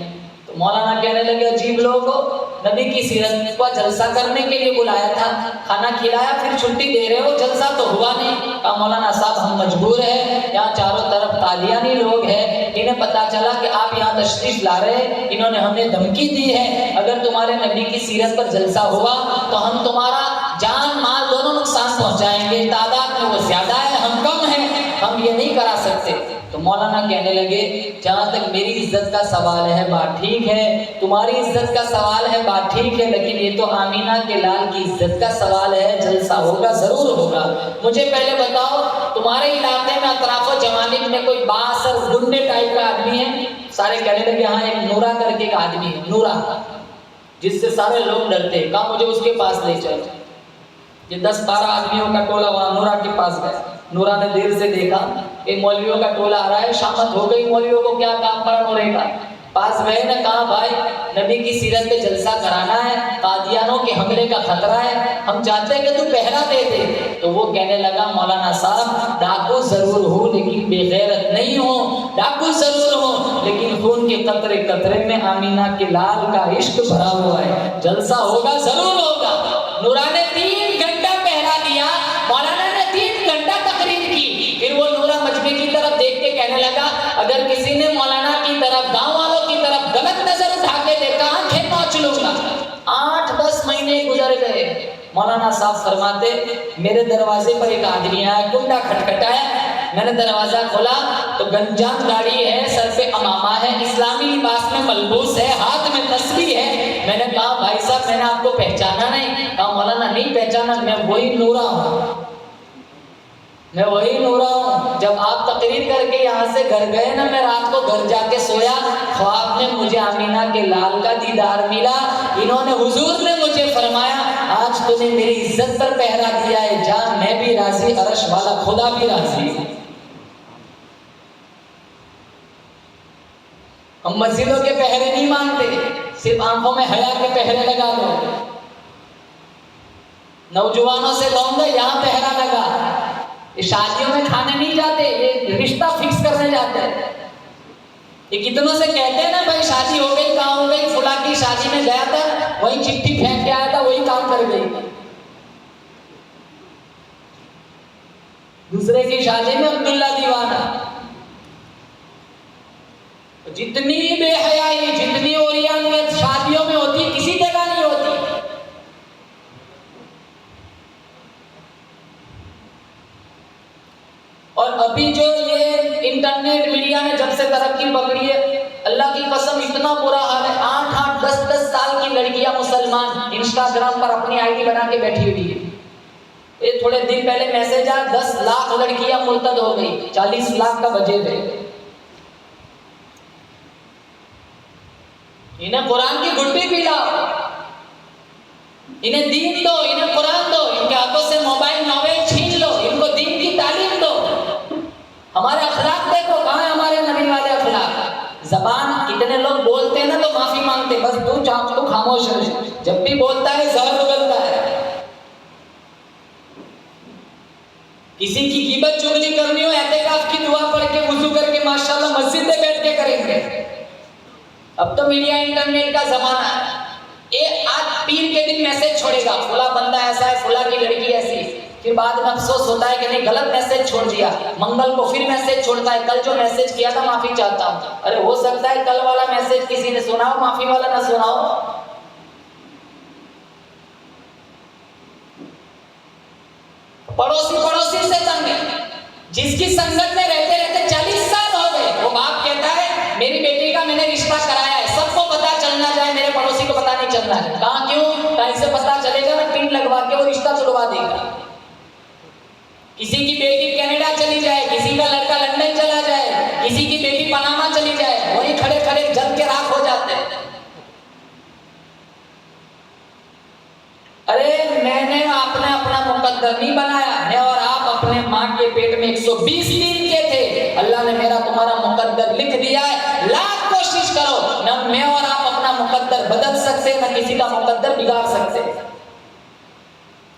तो मौलाना कहने लगे अजीब लोग हो, नबी की सीरत को जलसा करने के लिए बुलाया था, खाना खिलाया, फिर छुट्टी दे रहे हो, जलसा तो हुआ नहीं। कहा मौलाना साहब हम मजबूर हैं, यहाँ चारों तरफ कादियानी लोग हैं, इन्हें पता चला कि आप यहाँ तशरीफ ला रहे हैं, इन्होंने हमें धमकी दी है, अगर तुम्हारे नबी की सीरत पर जलसा हुआ तो हम तुम्हारा जान माल दोनों नुकसान पहुंचाएंगे, तादाद में वो ज्यादा है, हम कम हैं, हम ये नहीं करा सकते। तो मौलाना कहने लगे जहाँ तक मेरी इज्जत का सवाल है बात ठीक है, तुम्हारी इज्जत का सवाल है बात ठीक है, लेकिन ये तो आमीना के लाल की इज्जत का सवाल है, जलसा होगा जरूर होगा। मुझे पहले बताओ तुम्हारे इलाके में अतराफो जमानिक में कोई बास और गुंडे टाइप का आदमी है? सारे कहने लगे हाँ एक नूरा करके एक आदमी है, नूरा, जिससे सारे लोग डरते हैं। कहा मुझे उसके पास ले चलो। ये 10-12 आदमियों का टोला वहाँ नूरा के पास गया। नूरा ने देर से देखा एक मौलवियों का टोला आ रहा है, शामत हो गई, मौलवियों को क्या काम पड़ा नूरे का। पास गए ने कहा भाई नबी की सीरत पे जलसा कराना है, कादियानों के हमले का खतरा है, हम चाहते हैं कि तू पहरा दे दे। तो वो कहने लगा मौलाना साहब डाकू जरूर हूँ लेकिन बेगैरत नहीं हूँ, डाकू जरूर हूँ लेकिन खून के कतरे कतरे में आमीना के लाल का इश्क भरा हुआ है, जलसा होगा जरूर होगा। नूरा ने 3 घंटा पहरा दिया, मौलाना ने 3 घंटा तकरीर की, फिर वो नूरा मजमे की तरफ देख के कहने लगा अगर किसी ने मौलाना की तरफ, गांव वालों की तरफ गलत नजर उठा के देखा आंखें नोच लूंगा। 8-10 महीने गुजर गए। मौलाना साहब फरमाते मेरे दरवाजे पर एक आदमी आया, कुंडा खटखटाया, मैंने दरवाजा खोला तो गंजान दाढ़ी है, सर पे अमामा है, इस्लामी लिबास में मलबूस है, हाथ में तस्बीह है। मैंने कहा भाई साहब मैंने आपको पहचाना नहीं। कहा मौलाना नहीं पहचाना, मैं वही नूरा हूँ, मैं वही नूरा हूँ। जब आप तकरीर करके यहाँ से घर गए ना, मैं रात को घर जाके सोया, ख्वाब में मुझे आमीना के लाल का दीदार मिला। इन्होंने हुजूर ने मुझे फरमाया आज तूने मेरी इज्जत पर पहरा दिया है, जा मैं भी राजी, अरश वाला खुदा भी राजी। हम मस्जिदों के पहरे नहीं मानते, सिर्फ आंखों में हया के पहरे लगा दो। नौजवानों से कहूंगा यहाँ पहरा लगा, ये शादियों में खाने नहीं जाते, ये रिश्ता फिक्स करने जाते हैं। ये कितनों से कहते हैं ना भाई शादी हो गई, कहाँ हो गई, फुला की शादी में गया था, वही चिट्ठी फेंक के आया था, वही काम कर गई। दूसरे की शादी में अब्दुल्ला दीवाना। जितनी बेहयाई, जितनी ओरियानियत शादियों में होती किसी जगह नहीं होती। और अभी जो ये इंटरनेट मीडिया ने जब से तरक्की पकड़ी है, अल्लाह की कसम इतना बुरा हाल है। 8-8 10-10 साल की लड़कियां मुसलमान इंस्टाग्राम पर अपनी आईडी बना के बैठी हुई है। ये थोड़े दिन पहले मैसेज आया 10 लाख लड़कियां मुर्तद हो गई, 40 लाख का बजट है। इन्हें कुरान की घुट्टी पिलाओ, इन्हें दीन दो, इन्हें कुरान दो, इनके हाथों से मोबाइल नॉवेल छीन लो, इनको दीन की तालीम दो। हमारे अखलाक देखो, कहाँ है हमारे नबी वाले अखलाक। जबान कितने लोग बोलते हैं ना तो माफी मांगते, बस तू खामोश रहे, जब भी बोलता है जहर उगलता है। किसी की गिबत चुगली करनी हो, एहतिकाफ की दुआ पढ़ के वुजू करके माशाल्लाह मस्जिद में बैठ के करेंगे। अब तो मीडिया इंटरनेट का जमाना है। ये आज पीर के दिन मैसेज छोड़ेगा, फुला बंदा ऐसा है, फुला की लड़की ऐसी, फिर बाद में अफसोस होता है कि नहीं गलत मैसेज छोड़ दिया। मंगल को फिर मैसेज छोड़ता है, कल जो मैसेज किया था माफी चाहता हूँ। अरे हो सकता है कल वाला मैसेज किसी ने सुना हो, माफी वाला ना सुना हो। पड़ोसी से तंग है, जिसकी संगत में रहते रहते 40 साल हो गए, वो बाप कहता है मेरी बेटी का मैंने रिश्ता कराया है, सबको पता चलना चाहिए, मेरे पड़ोसी को पता नहीं चलना है। कहा क्यों? कहीं से पता चलेगा ना पिन लगवा के वो रिश्ता छुड़वा देगा। किसी की बेटी कनाडा चली जाए, किसी का लड़का लंदन चला जाए, किसी की बेटी पनामा चली जाए, वही खड़े खड़े जल के राख हो जाते हैं। अरे मैंने आपने अपना मुकद्दर नहीं बनाया, मैं और आप अपने माँ के पेट में 120 दिन के थे, अल्लाह ने मेरा तुम्हारा मुकद्दर लिख दिया है। लाख कोशिश करो, न मैं और आप अपना मुकद्दर बदल सकते, न किसी का मुकद्दर बिगाड़ सकते।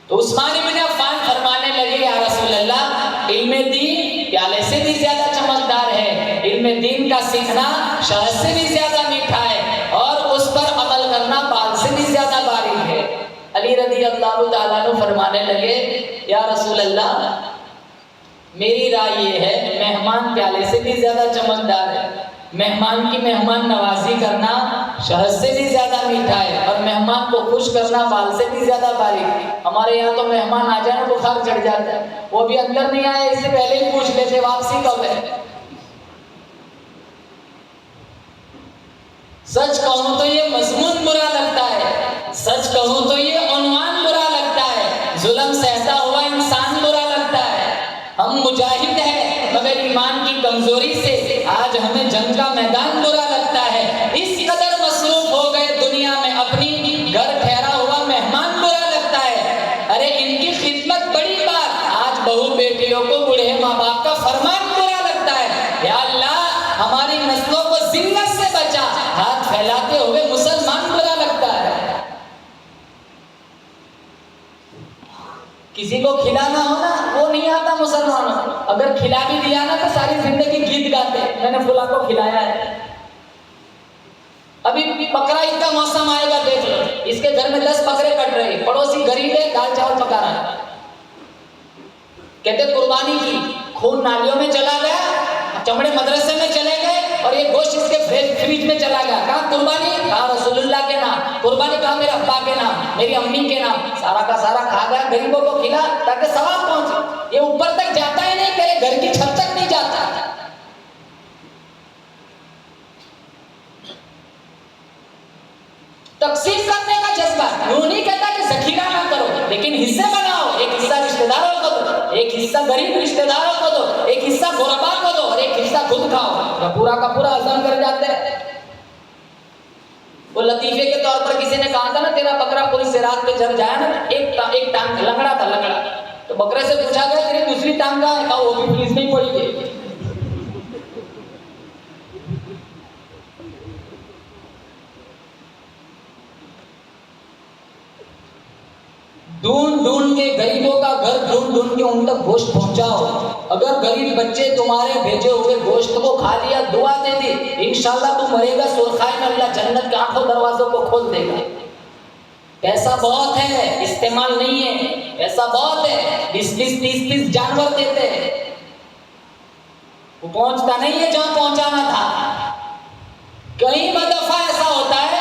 तो उस्मान इब्न अफ़्फ़ान फरमाने लगे या रसूल अल्लाह, इल्मे दीन प्याले से भी ज्यादा चमकदार है, इल्मे दीन का सीखना शहद से भी ज्यादा मीठा है, और उस पर अमल करना बाल से भी ज्यादा बारीक है। अली रज़ी अल्लाह तआला अन्हु फरमाने लगे या रसूल अल्लाह, मेरी राय ये है मेहमान प्याले से भी ज्यादा चमकदार है, मेहमान की मेहमान नवाजी करना शहद से भी ज्यादा मीठा है, और मेहमान को खुश करना बाल से भी ज्यादा बारीक। हमारे यहाँ तो मेहमान आ जाए बुखार चढ़ जाता है, वो भी अंदर नहीं आए इससे पहले ही पूछ लेते वापसी कब है। सच कहूं तो ये मजमून बुरा लगता है, सच कहूं तो ये उन्वान बुरा लगता है, जुल्म सहता हुआ इंसान बुरा लगता है। हम मुजाहिद हैं मगर ईमान की कमजोरी से आज हमें जंग का मैदान बुरा लगता है। इस कदर मसरूफ हो गए दुनिया में, अपनी घर ठहरा हुआ मेहमान बुरा लगता है। अरे इनकी खिदमत बड़ी बात, आज बहू बेटियों को बूढ़े माँ बाप का फरमान बुरा लगता है। या अल्लाह हमारी नस्लों को जिल्लत से बचा, हाथ फैलाते हुए मुसलमान बुरा लगता है। किसी को खिलाना हो ना वो नहीं आता मुसलमानों को, अगर खिला भी दिया ना तो सारी जिंदगी गीत गाते मैंने फुला को खिलाया है। अभी बकरा ईद का मौसम आएगा, देख लो इसके घर में 10 बकरे कट रहे, पड़ोसी गरीब है दाल चावल पका रहा है, कहते कुर्बानी की, खून नालियों में चला गया, चमड़े मदरसे में चले गए, और ये गोश्त इसके फ्रिज में चला गया। कहा कुर्बानी? कहा रसूलुल्लाह के नाम। कुर्बानी? कहा मेरे अब्बा के नाम, मेरी अम्मी के नाम। सारा का सारा खा गया, गरीबों को खिला ताकि सवाब पहुंचे। ये ऊपर तक जाता ही नहीं, तेरे घर की छत तक नहीं जाता। तकसीम करने का जज्बा, यूं नहीं कहता कि जखीरा ना करो, लेकिन हिस्से बनाओ। एक हिस्सा रिश्तेदारों को दो, एक हिस्सा गरीब रिश्तेदारों को दो, एक हिस्सा गुरबा को दो, और एक हिस्सा खुद खाओ। तो पूरा का पूरा हजम कर जाते हैं। वो लतीफे के तौर पर किसी ने कहा था ना, तेरा बकरा पूरी से रात पे जल जाए ना, एक टांग लंगड़ा था, लंगड़ा। तो बकरे से पूछा गया तेरी दूसरी टांग कहाँ है? कहा वो भी फ्रीज में पड़ी है। ढूंढ ढूंढ के गरीबों का घर ढूंढ ढूंढ के उन तक गोश्त पहुंचाओ। अगर गरीब बच्चे तुम्हारे भेजे हुए गोश्त को खा लिया, दुआ दे दी, इंशाल्लाह तू मरेगा सुरखाई में, अल्लाह जन्नत के 8 दरवाजों को खोल देगा। पैसा बहुत है, इस्तेमाल नहीं है, पैसा बहुत है, 20-20, 30-30 जानवर देते हैं, वो पहुंचता नहीं है जहां पहुंचाना था। कई दफा ऐसा होता है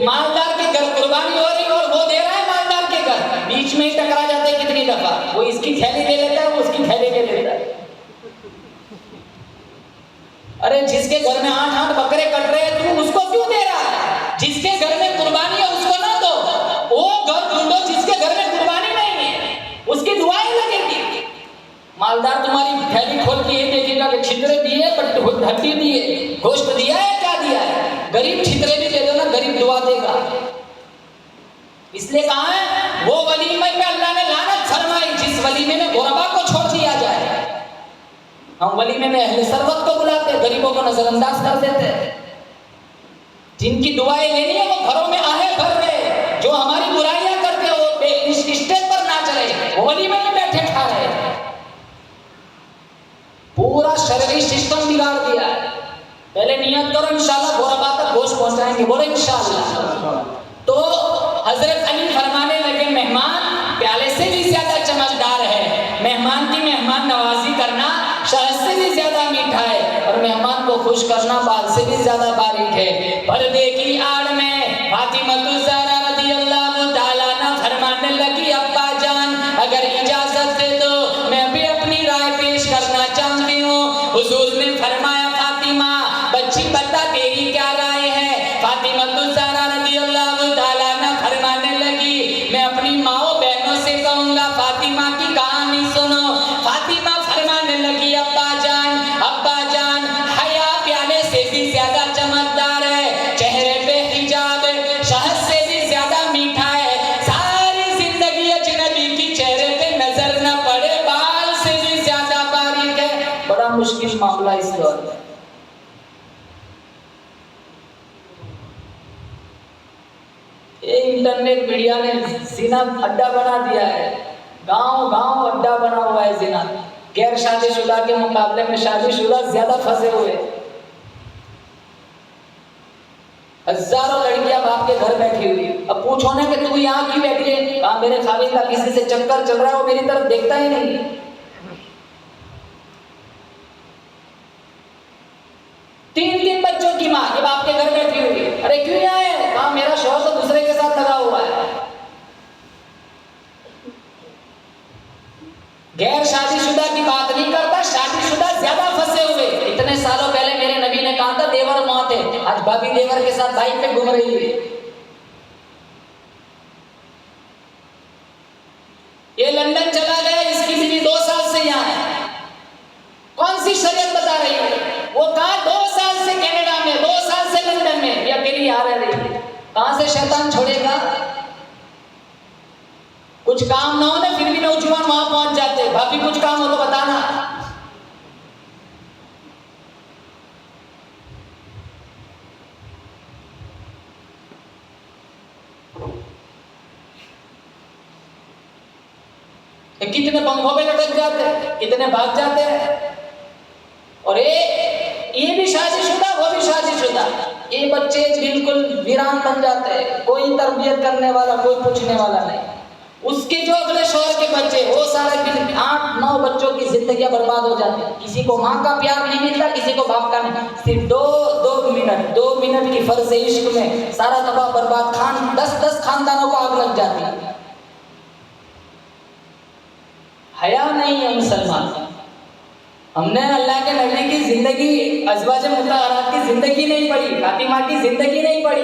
मालदार के घर कुर्बानी हो रही और वो दे रहा है मालदार के घर, बीच में ही टकरा जाते हैं। कितनी दफा वो इसकी थैली दे लेता है, वो उसकी थैली दे लेता है। अरे जिसके घर में 8-8 बकरे कट रहे हैं तू उसको क्यों दे रहा है? जिसके घर में कुर्बानी है उसको ना दो, वो घर ढूंढो जिसके घर में कुर्बानी नहीं है, उसकी दुआएं लगेगी। मालदार तुम्हारी थैली खोल के ये देखेगा कि छितरे दिए बट हड्डी दिए, गोश्त दिया है, क्या दिया है? गरीब छितरे भी दे दो ना, गरीब दुआ देगा। इसलिए कहा है वो वलीमे में अल्लाह ने लानत फरमाई जिस वलीमे में गुरबा को छोड़ दिया जाए। हम वलीमे में अहले सरवत को बुलाते, गरीबों को नजरअंदाज कर देते। जिनकी दुआएं लेनी है वो घरों में आहे भर रहे, जो हमारी बुराइयां करते हो वो स्टेज पर नाच रहे, वो वलीमे में बैठे खा रहे। पूरा शरीरी सिस्टम बिगाड़ दिया है। पहले नियत करो इंशाल्लाह गुरबा तक गोश्त पहुंचाएंगे, बोलो इंशाल्लाह। तो हजरत अली फरमाने लगे मेहमान प्याले से भी ज्यादा चमकदार है, मेहमान की मेहमान नवाजी करना शहद से भी ज्यादा मीठा है, और मेहमान को खुश करना बाल से भी ज्यादा बारीक है। पर्दे की आड़ में फातिमा ज़हरा रज़ियल्लाहु ताला अन्हा फरमाने लगी अब्बा जान अगर इजाजत दे दो मैं भी अपनी राय पेश करना चाहती हूँ। हुजूर ने फरमाया फातिमा बच्ची बता तेरी क्या राय है? फातिमा ज़हरा रज़ियल्लाहु ताला अन्हा फरमाने लगी मैं अपनी माओ बहनों से कहूँगा फातिमा की कहानी सुनो। फातिमा फरमाने लगी अब्बा जान हया प्याले से भी ज्यादा चमकदार है, चेहरे पे हिजाब शहद से भी ज्यादा मीठा है, सारी जिंदगी अजनबी की चेहरे पे नजर न पड़े, बाल से भी ज्यादा बारीक है। बड़ा मुश्किल मामला इस दौर में। ये इंटरनेट मीडिया ने जिना अड्डा बना दिया है, गांव अड्डा बना हुआ है जिना। गैर शादीशुदा के मुकाबले में शादीशुदा ज्यादा फंसे हुए। हजारों लड़कियां बाप के घर बैठी हुई। अब पूछो ना कि तू यहाँ क्यों बैठी है? कहा मेरे खाली का किसी से चक्कर चल रहा है, वो मेरी तरफ देखता ही नहीं। 3 बच्चों की माँ ये बाप के घर बैठी हुई। अरे क्यों यहाँ है? कहा मेरा शौहर तो दूसरे के साथ लगा हुआ है। गैर शादीशुदा की बात नहीं करता, शादीशुदा ज्यादा फंसे हुए। इतने सालों पहले मेरे नबी ने कहा था देवर मौत है, आज भाभी देवर के साथ बाइक पे घूम रही है। ये लंदन चला गया, इसकी बीवी 2 साल से यहाँ है। कौन सी शरीयत बता रही है? वो कहा 2 साल से कनाडा में, 2 साल से लंदन में, ये अकेली यहाँ रह रही है। कहां से शैतान छोड़ेगा? कुछ काम ना हो ना फिर भी नौजवान वहां पहुंच जाते। भाभी कुछ काम हो तो बताना। कितने पंखों पे लटक जाते हैं, कितने भाग जाते हैं। और ये भी शादीशुदा, वो भी शादीशुदा। ये बच्चे बिल्कुल वीरान बन जाते हैं, कोई तरबियत करने वाला, कोई पूछने वाला नहीं। उसके जो अगले शौहर के बच्चे, वो सारे 8-9 बच्चों की जिंदगी बर्बाद हो जाती है। किसी को माँ का प्यार नहीं मिलता, किसी को बाप का नहीं। सिर्फ 2 मिनट की फर्ज इश्क में सारा तबाह बर्बाद। 10 खानदानों को आग लग जाती है। हया नहीं है मुसलमान। हमने अल्लाह के नबी की जिंदगी, अज़वाज मुतहहरात की जिंदगी नहीं पढ़ी, फातिमा की जिंदगी नहीं पढ़ी।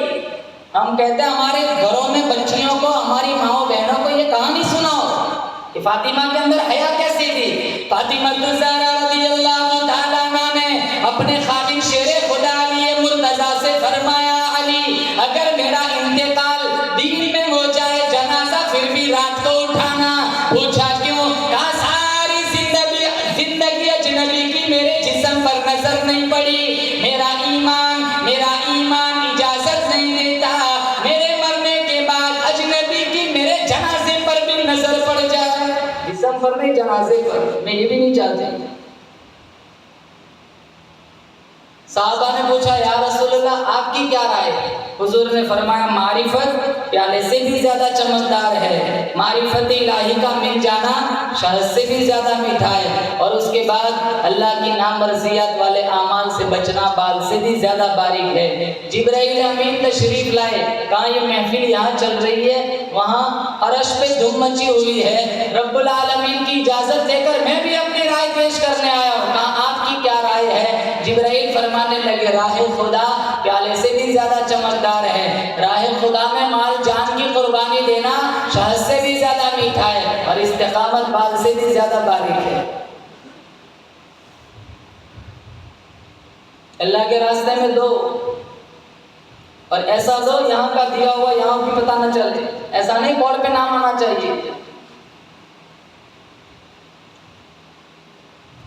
हम कहते हैं हमारे घरों में बच्चियों को, हमारी माओ बहनों को ये कहानी सुनाओ कि फातिमा के अंदर हया कैसी थी। फातिमा ज़हरा रज़ियल्लाहु ताला अन्हा ने अपने खादिम शेरे खुदा अली मुर्तज़ा से फरमाया अली अगर मेरा इंतकाल दिन में हो जाए जनाजा फिर भी रात को उठाना। पूछा क्यों? कहा सारी जिंदगी अजनबी की मेरे जिस्म पर नजर नहीं पड़ी। मेरा ईमान इजाजत नहीं देता मेरे मरने के बाद अजनबी की मेरे जनाजे पर भी नजर पड़ जाए। जिस्म पर नहीं, जनाजे पर। मैं ये भी नहीं चाहती। साहबा ने पूछा या रसूलल्लाह आपकी क्या राय है? हुजूर ने फरमाया मारिफत प्याले से भी ज्यादा चमकदार है, मारिफत इलाही का मिल जाना शहद से भी ज्यादा मीठा है, और उसके बाद अल्लाह की नामर्जियत वाले आमाल से बचना बाल से भी ज्यादा बारीक है। जिब्राइल अमीन तशरीफ लाए, कहा ये महफिल यहाँ चल रही है, वहाँ अर्श पे धूम मची हुई है। रब्बुल आलमीन की इजाजत देकर मैं भी अपनी राय पेश करने आया हूँ। कहा आपकी क्या राय है? जिब्राइल फरमाने लगे राह खुदा प्याले से भी ज्यादा चमकदार है, राह खुदा में माल जान की कुर्बानी देना शहद से भी ज्यादा मीठा है और इस्तिकामत बाल से भी ज्यादा बारीक है। अल्लाह के रास्ते में दो और ऐसा दो यहाँ का दिया हुआ यहाँ भी पता न चले, ऐसा नहीं बोर्ड पे नाम आना चाहिए।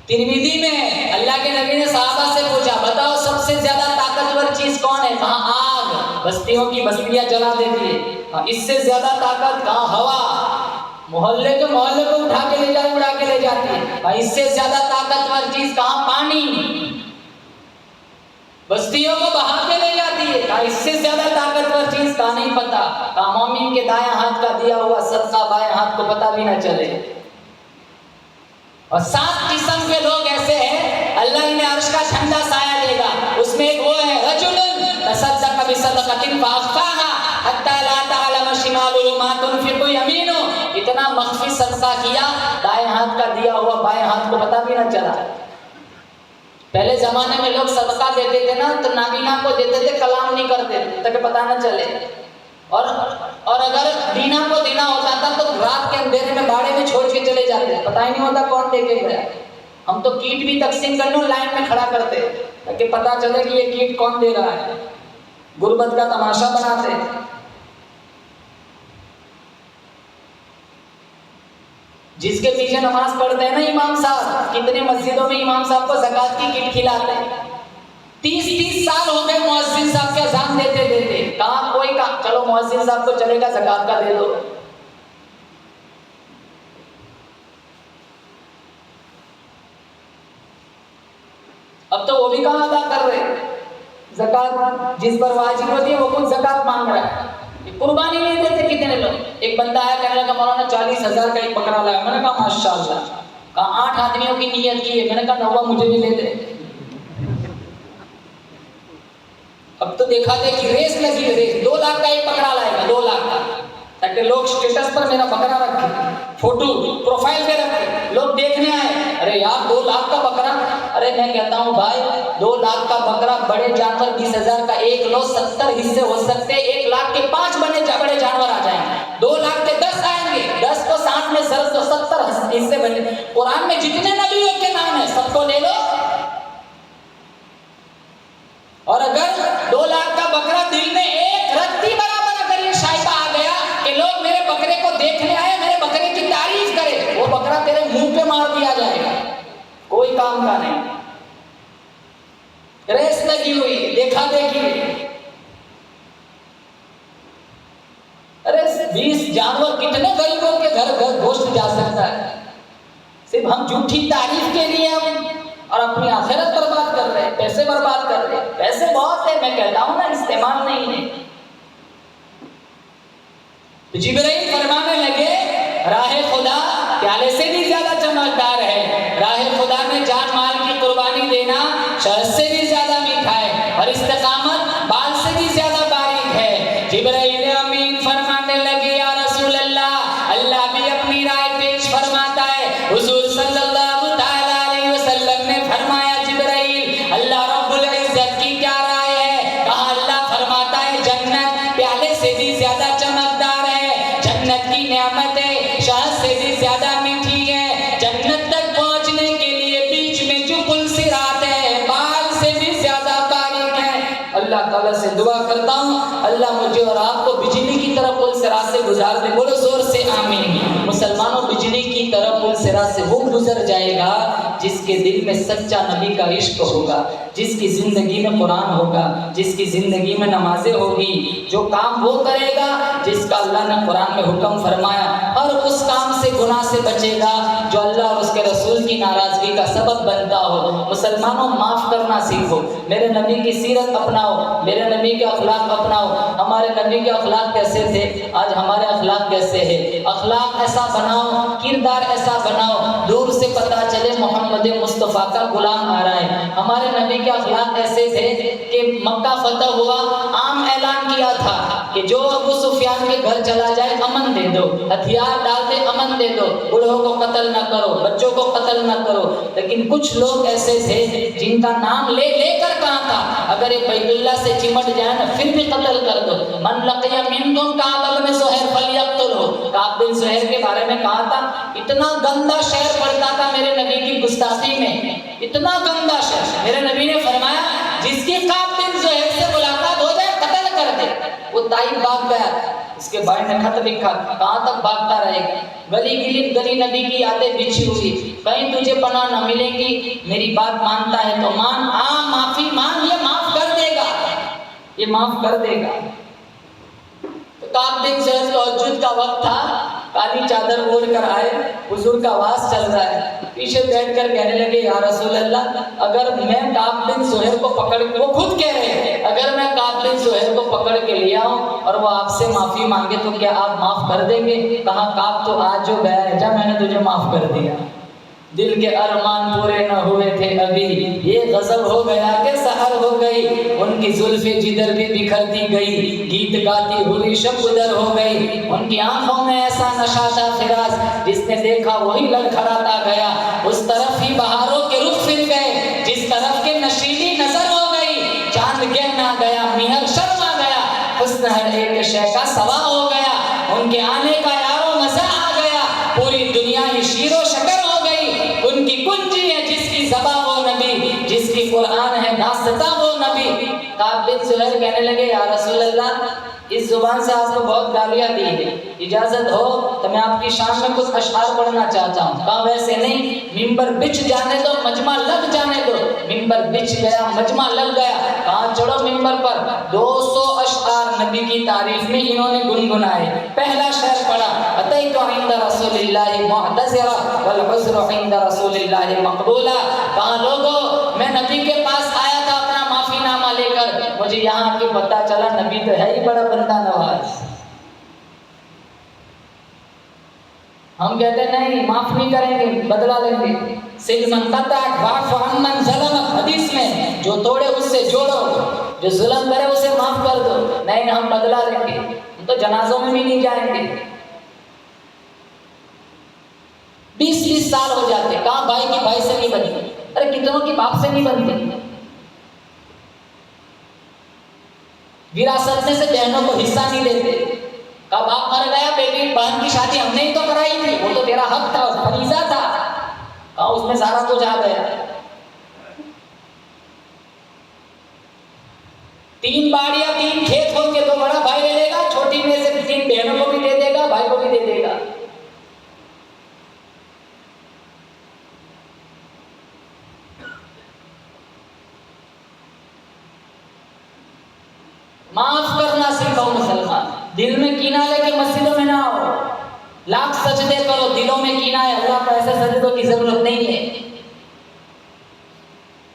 तिरमिज़ी में अल्लाह के नबी ने सहाबा से पूछा बताओ सबसे ज्यादा ताकतवर चीज कौन है? कहा आग, बस्तियों की बस्तियां जला देती है। इससे ज्यादा ताकत कहा हवा, मोहल्ले के मोहल्ले को उठा के ले जाती, उड़ा के ले जाती है। इससे ज्यादा ताकतवर चीज कहा पानी, बस्तियों को बहा के ले जाती है। कहा इससे ज्यादा ताकतवर चीज कहा नहीं पता। कहा मोमिन के दाएं हाथ का दिया हुआ सदका बाएं हाथ को पता भी न चले। और 7 किस्म के लोग ऐसे हैं अल्लाह इन्हें अर्श का ठंडा साया देगा। उसमें एक वो है रजुलुन तसद्दक़ बिसदक़तिन फ़अख़फ़ाहा हत्ता ला तअलम शिमालुहु मा तुनफ़िक़ु यमीनुहु। इतना मख्फ़ी सदका किया दाएं हाथ का दिया हुआ बाएं हाथ को पता भी न चला। पहले जमाने में लोग सदका देते थे ना तो नाबीना को देते थे, कलाम नहीं करते ताकि पता न चले। और अगर दीना को देना होता था तो रात के अंधेरे में बाड़े में छोड़ के चले जाते, पता ही नहीं होता कौन दे के गया। हम तो कीट भी तकसीम करने लाइन में खड़ा करते ताकि पता चले कि ये कीट कौन दे रहा है। गुर्बत का तमाशा बनाते। जिसके पीछे नमाज पढ़ते हैं ना इमाम साहब, कितने मस्जिदों में इमाम साहब को ज़कात की किट खिलाते हैं। 30-30 साल हो गए मुअज्जिन साहब के अज़ान देते देते, कहा कोई का चलो मुअज्जिन साहब को चलेगा ज़कात का दे दो। अब तो वो भी कहाँ अदा कर रहे हैं ज़कात, जिस पर वाजिब होती है वो खुद ज़कात मांग रहा है। कुर्बानी नहीं देते कितने लोग। एक बंदा आया कहने लगा मौलाना 40,000 का एक बकरा लाया। मैंने कहा माशाअल्लाह। कहा 8 आदमियों की नियत की है। मैंने कहा 9वां मुझे भी ले दे। अब तो देखा दे कि रेस लगी है, रेस 2 लाख का एक बकरा लाएगा, 2 लाख का, ताकि लोग स्टेटस पर मेरा बकरा रखे, फोटो प्रोफाइल पे रखे, लोग देखने आए। अरे यार 2 लाख का बकरा। अरे मैं कहता हूँ भाई 2 लाख का बकरा, बड़े जानवर 20,000 का एक लो, 70 हिस्से हो सकते, 1 लाख के 5 बड़े जानवर आ जाएंगे, 2 लाख के 10 आएंगे, 10 को 60 में सर तो 70 हिस्से बने। कुरान में जितने नबियों के नाम है सबको ले लो। और अगर 2 लाख का बकरा दिल में एक रत्ती बराबर अगर ये शाइबा आ गया कि लोग मेरे बकरे को देखने आए, मेरे बकरे की तारीफ करें, वो बकरा तेरे मुंह पे मार दिया जाएगा। कोई काम का नहीं। रेस लगी हुई, देखा देखी। अरे 20 जानवर कितने गरीबों के घर गोश्त जा सकता है। सिर्फ हम झूठी तारीफ के लिए हम और अपनी आखिरत बर्बाद कर रहे हैं, पैसे बर्बाद कर रहे हैं। पैसे बहुत है, मैं कहता हूं ना, इस्तेमाल नहीं है। तो जिब्राइल फरमाने लगे राह खुदा प्याले से भी ज्यादा चमकदार है, राह खुदा में जान माल की कुर्बानी देना शहद से भी ज्यादा मीठा है और इस्तिकामत बाल से भी ज्यादा बारीक है। जिब्राइल अमीन फरमाने लगे या रसूल अल्लाह, अल्लाह भी अपनी राय पेश फरमाता है। हुजूर सल्लल्लाहु तआला अलैहि वसल्लम ने फरमाया जिब्राइल अल्लाह रब्बुल इज्जत की क्या राय है? कहा अल्लाह फरमाता है जन्नत प्याले से भी ज्यादा चमकदार है, जन्नत की नेमतें शहद से भी ज्यादा मीठी है, जन्नत तक पहुंचने के लिए बीच में जो पुल सिरात है बाल से भी ज्यादा बारीक है। अल्लाह ताला से दुआ करता हूँ अल्लाह मुझे और आपको बिजली की तरह पुल सिरात से गुजार दे। बोलो जोर से आमीन। मुसलमानों बिजली की तरह पुल सिरात से वो गुजर जाएगा जिसके दिल में सच्चा नबी का इश्क होगा, जिसकी जिंदगी में कुरान होगा, जिसकी जिंदगी में नमाजें होगी, जो काम वो करेगा जिसका अल्लाह ने कुरान में हुक्म फरमाया, और उस काम से गुनाह से बचेगा जो अल्लाह और उसके रसूल की नाराजगी का सबब बनता हो। मुसलमानों माफ करना सीखो, मेरे नबी की सीरत अपनाओ, मेरे नबी के अखलाक अपनाओ। हमारे नबी के अखलाक कैसे थे, आज हमारे अखलाक कैसे है? अखलाक ऐसा बनाओ, किरदार ऐसा बनाओ, दूर से पता चले मोहम्मद मुस्तफ़ा का गुलाम आ रहा है। हमारे नबी के अखलाक ऐसे थे कि मक्का फतह हुआ, आम ऐलान किया था कि जो अबू सुफियान के घर चला जाए अमन दे दो, हथियार डाल दे अमन दे दो, बूढ़ों को कत्ल न करो, बच्चों को कत्ल न करो। लेकिन कुछ लोग ऐसे थे जिनका नाम ले लेकर कहा था अगर ये बैतुल्लाह से चिमट जाए ना फिर भी कत्ल कर दो। मन लकिया मिनकुम काब बिन ज़ुहैर फलियक्तुलहु। काब बिन ज़ुहैर के बारे में कहा था इतना गंदा शेर पढ़ता था मेरे नबी की गुस्ताखी में, इतना गंदा शेर। मेरे नबी ने फरमाया जिसकी काब बिन ज़ुहैर से मुलाकात हो जाए कत्ल कर दे। वो ताइफ भाग गया, इसके भाई ने खत लिखा कहाँ तक भागता रहेगा। गली गली नबी की यादें बिछी हुई, कहीं तुझे पनाह न मिलेगी। मेरी बात मानता है तो मान, माफी मांग, ये माफ कर देगा, ये माफ कर देगा। तो काब बिन ज़ुहैर तहज्जुद का वक्त था, काली चादर ओढ़ कर आए, हुजूर का आवाज चल रहा है, पीछे बैठकर कहने लगे या रसूल अल्लाह अगर मैं काब बिन ज़ुहैर को पकड़, वो खुद कह रहे हैं अगर मैं काब बिन ज़ुहैर को पकड़ के ले आऊं और वो आपसे माफी मांगे तो क्या आप माफ कर देंगे? कहा काब तो आज जो गया है जा, मैंने तुझे माफ कर दिया। दिल के अरमान पूरे न हुए थे अभी, ये गजब हो गया कि सहर हो गई। उनकी जुल्फे जिधर भी बिखरती गई, गीत गाती हुई शब उधर हो गई। उनकी आंखों में ऐसा नशा था फिराज, जिसने देखा वही लड़खड़ाता गया। उस तरफ ही बहारों के रुख फिर गए, जिस तरफ के नशीली नजर हो गई। चांद गहना गया, मिहर शर्मा गया, हुस्न हर एक शय का सवा हो गया। उनके आने का यारो मजा आ गया, पूरी दुनिया ही शीरो शकर हो गई। उनकी कुंजी है जिसकी ज़बां वो नबी, जिसकी कुरान है दास्तां वो नबी। काब बिन ज़ुहैर कहने लगे या रसूल अल्लाह इस जुबान से आपको बहुत गालियां दी है, इजाजत हो तो मैं आपकी शान में कुछ अशआर पढ़ना चाहता हूँ। कहा वैसे नहीं, मिंबर बिछ जाने दो, मजमा लग जाने दो। मिंबर बिछ गया, मजमा लग गया। कहा चढ़ो मिंबर पर। 200 अशआर नबी की तारीफ में इन्होंने गुनगुनाए। पहला शेर पढ़ा अतैतु इंदा रसूलिल्लाहि मुअतज़िरा वल उज़्रु इंदा रसूलिल्लाहि मक़बूला। कहा लोगों मैं नबी के पास आया था अपना माफीनामा लेकर, मुझे यहाँ की पता चला नबी तो है ही बड़ा बंदा नवाज। हम कहते नहीं माफ नहीं करेंगे, बदला लेंगे। सिलमन कतअक वाफ़ अम्मन ज़लमक, हदीस में जो तोड़े उससे जोड़ो, जो जुल्म करे उसे माफ कर दो। नहीं हम बदला लेंगे, हम तो जनाजों में भी नहीं जाएंगे। 20-20 साल हो जाते, कहाँ भाई की भाई से नहीं बनती, अरे कितनों की बाप से नहीं बनती। विरासत में से बहनों को हिस्सा नहीं देते। कहा बाप मर गया, बेटी बहन की शादी हमने ही तो कराई थी, वो तो तेरा हक था, फरीजा था। कहा उसमें सारा कुछ आ गया। 3 बाड़ियां 3 खेत होंगे तो बड़ा भाई ले लेगा, छोटी में से 3 बहनों को भी दे देगा, भाई को भी दे देगा। माफ करना सीखो मुसलमान, दिल में कीना लेके मस्जिदों में ना आओ। लाख सजदे करो, दिलों में कीना है, अल्लाह को ऐसे सजदों की जरूरत नहीं है।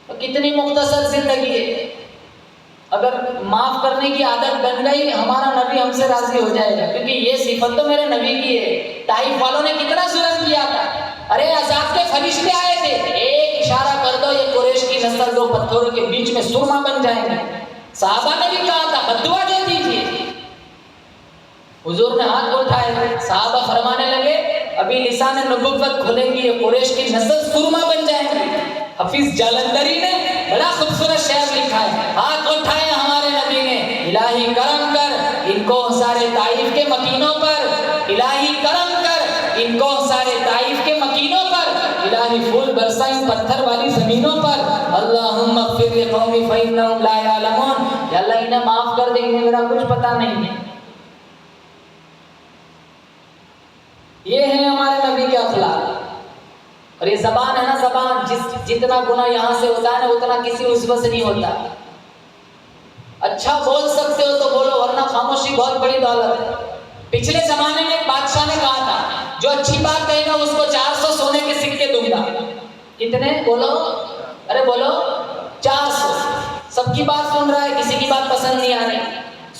तो कितनी मुख्तसर जिंदगी है, अगर माफ करने की आदत बन गई हमारा नबी हमसे राजी हो जाएगा, क्योंकि ये सिफत तो मेरे नबी की है। ताइफ वालों ने कितना जुल्म किया था, अरे अजाब के फरिश्ते आए थे, एक इशारा कर दो ये कुरैश की नस्ल 2 पत्थरों के बीच में सुरमा बन जाएंगे। साहबा ने भी कहा था बद्दुआ दे दीजिए, हुजूर ने हाथ उठाए, साहबा फरमाने लगे अभी लिसान नबुव्वत खुलेंगी, ये कुरैश की नस्ल सुरमा बन जाएंगी। हफीज जालंधरी ने बड़ा खूबसूरत शेर लिखा है, हाथ उठाए हमारे नबी ने, इलाही करम कर इनको सारे ताइफ के मकीनों पर, इलाही करम कर इनको सारे ताइफ के मकीनों पर, इलाही फूल बरसा इन पत्थर वाली जमीनों पर। अल्लाहुम्मा ग़फ़िर लिक़ौमी फ़इन्नहुम ला यअलमून, या अल्लाह इन्हें माफ कर दे, इन्हें मेरा कुछ पता नहीं है। ये है हमारे नबी के अखलाक। और ये जबान है ना, जबान जितना गुनाह यहाँ से होता है ना उतना किसी उस्वा से नहीं होता। अच्छा बोल सकते हो तो बोलो, वरना खामोशी बहुत बड़ी दौलत है। पिछले जमाने में एक बादशाह ने कहा था जो अच्छी बात कहेगा उसको 400 सोने के सिक्के दूंगा। कितने बोलो, अरे बोलो 400। सबकी बात सुन रहा है, किसी की बात पसंद नहीं आ रही।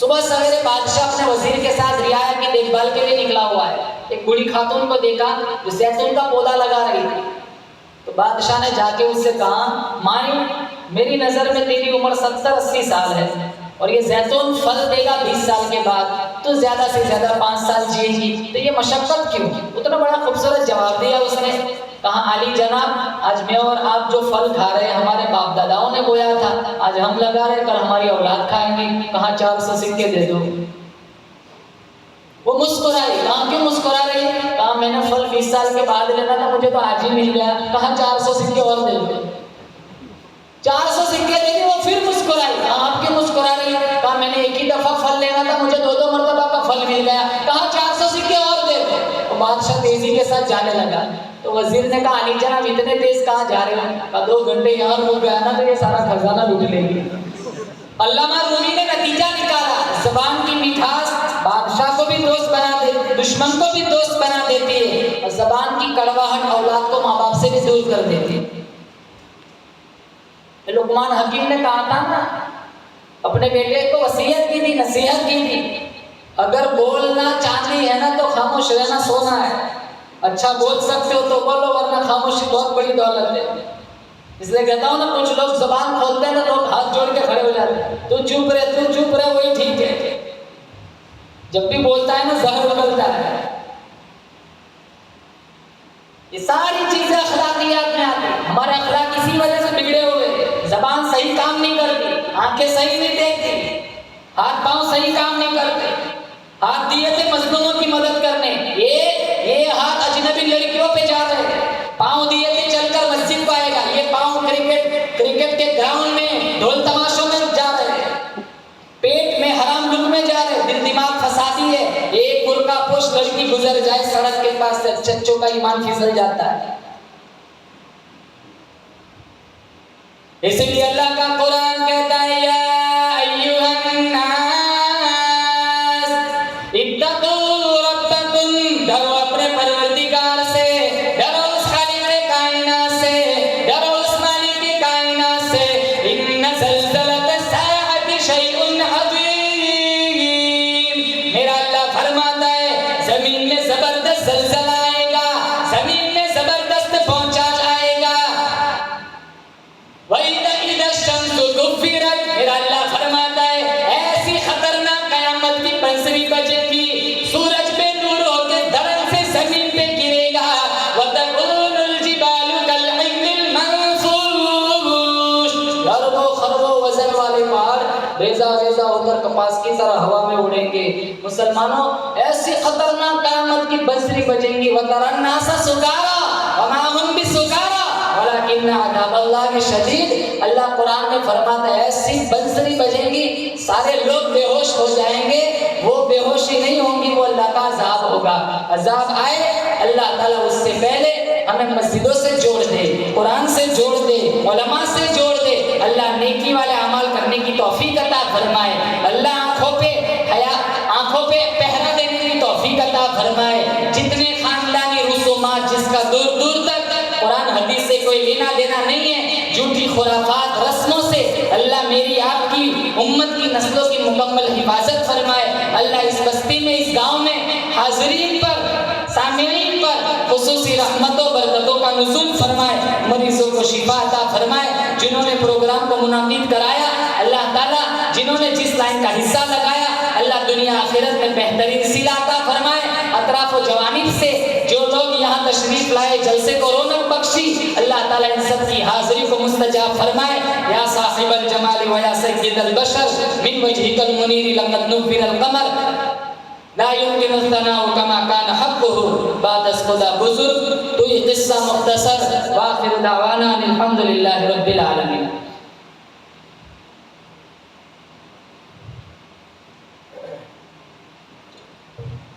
सुबह सवेरे बादशाह अपने वजीर के साथ रियाया की देखभाल के लिए निकला हुआ है। एक बूढ़ी खातून को देखा जो जैतून का पौधा लगा रही थी, तो बादशाह ने जाके उससे कहा माई मेरी नज़र में तेरी उम्र 70-80 साल है और ये जैतून फल देगा 20 साल के बाद, तो ज़्यादा से ज़्यादा 5 साल जिएगी, तो ये मशक्क़त क्यों? उतना बड़ा खूबसूरत जवाब दिया उसने। कहा अली जनाब, आज मैं और आप जो फल खा रहे हैं हमारे बाप दादाओं ने बोया था, आज हम लगा रहे, कल हमारी औलाद खाएंगे, कहा 400 सिक्के दे दो। वो मुस्कुराई। कहा क्यों मुस्कुरा रही? कहा मैंने फल 20 साल के बाद लेना था, मुझे तो आज ही मिल गया। कहा 400 सिक्के और दे दो। 400 सिक्के देके वो फिर मुस्कुराई। कहा आप क्यों मुस्कुरा रही? कहा मैंने एक ही दफा फल लेना था, मुझे 2-2 मरतबा का फल मिल गया। कहा 400 सिक्के और दे दो। तो बादशाह तेजी के साथ जाने लगा। तो वजीर ने कहा अली जनाब इतने तेज कहाँ जा रहे हो? कहा 2 घंटे यहाँ रुक गया ना तो ये सारा खजाना लूट लेंगे। अल्लामा रूमी ने नतीजा निकाला, ज़बान की मिठास बादशाह को भी दोस्त बना दे, दुश्मन को भी दोस्त बना देती है, और ज़बान की कड़वाहट औलाद को माँ बाप से भी दूर कर देती है। लुकमान हकीम ने कहा था ना, अपने बेटे को वसीयत की थी, नसीहत की थी, अगर बोलना चांदी है ना तो खामोश रहना सोना है। अच्छा बोल सकते हो तो बोलो, वरना खामोशी बहुत बड़ी दौलत है। इसलिए कहता हूँ ना, कुछ लोग जबान खोलते हैं ना, लोग हाथ जोड़ के खड़े हो जाते हैं, तू चुप रहे वही ठीक है। जब भी बोलता है ना जहर उगलता है। ये सारी चीजें अखलाकियात में आती है। हमारे अखलाक इसी वजह से बिगड़े हुए। जबान सही काम नहीं करती, आंखें सही नहीं देखती, हाथ पांव सही काम नहीं करते। हाथ दिए थे मजलूमों की मदद करने, ये हाथ अजनबी लड़कियों पे जा रहे हैं। पांव दिए थे चलकर मस्जिद को आएगा, ये पांव क्रिकेट के ग्राउंड में ढोल तमाशों में जा रहे हैं। पेट में हराम लुक में जा रहे, दिल दिमाग फसादी है। एक बुर्का पोश लड़की गुजर जाए सड़क के पास से, चच्चों का ईमान फिसल जाता है। इसलिए अल्लाह का कुरान कहता है, या अय्युहन नास इत्तकू रब्बकुम, डरो अपने परवरदिगार से, डरो उस खालिक कायनात से, डरो उस मालिक कायनात से। इन्न ज़लज़लत अस्साअति शैउन अज़ीम, मेरा अल्लाह फरमाता है जमीन में जबरदस्त ज़लज़ला आएगा, जमीन में जबरदस्त भूचाल आएगा। मेरा अल्लाह फरमाता है ऐसी खतरनाक कयामत की बंसरी बजेगी, सूरज पे नूर होकर धरन से जमीन पे गिरेगा। वतकुनुल जिबालु कलइनिल मंफूश, अरबों खरबों वजन वाले पहाड़ रेजा रेजा होकर कपास की तरह हवा में उड़ेंगे। मुसलमानों, ऐसी खतरनाक कयामत की बंसरी बजेंगी। वतरन नासा सुकारा वमा हुम बिसुकारा वलाकिन्न अज़ाबल्लाह शदीद। अल्लाह कुरान में फरमाता है ऐसी बंसरी बजेंगी, सारे लोग बेहोश हो जाएंगे। वो बेहोशी नहीं होंगी, वो अल्लाह का अज़ाब होगा। अज़ाब आए, अल्लाह ताला उससे पहले हमें मस्जिदों से जोड़ दे, कुरान से जोड़ दे, उलमा से जोड़ दे। अल्लाह नेकी वाले अमल करने की तौफीक अता फरमाए। अल्लाह आंखों पे पहरा देने की तौफीक अता फरमाए। जितने खानदानी रसूमात जिसका दूर दूर तक कुरान हदीस से कोई लेना देना नहीं है, झूठी खुराफात रस्मों से, अल्लाह मेरी आपकी उम्मत की नस्लों की मुकम्मल हिफाजत फरमाए। अल्लाह इस बस्ती में, इस गांव में हाज़रीन पर, सामिईन पर खुसूसी रहमतों बरकतों का नुज़ूल फरमाए। मरीजों को शिफा अता फरमाए। जिन्होंने प्रोग्राम को मुनाकिद कराया, अल्लाह ताला जिन्होंने जिस लाइन का हिस्सा लगाया, अल्लाह दुनिया आखिरत में बेहतरीन सिला अता फरमाए। अतराफ व जवानिब से जो लोग यहाँ तशरीफ लाए, जलसे को रौनक बख्शी, अल्लाह ताला इन सब की हाज़िरी को मुस्तजाब फरमाए। या साहिबल जमाल व या सय्यदल बशर मिन वजहिकल मुनीर लक़द नुव्विरल क़मर ला युमकिनु सनाउ कमा कान हक़्क़ुहु बादस खुदा बुज़ुर्ग। तो ये किस्सा मुख्तसर व आखिर दावाना अल्हम्दुलिल्लाहि रब्बिल आलमीन।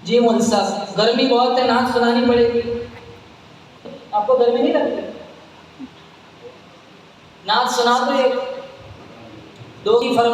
जी मौलवी साहब, गर्मी बहुत है, नात सुनानी पड़ेगी। आपको गर्मी नहीं लगती? नात सुना दो, एक दो की फरमा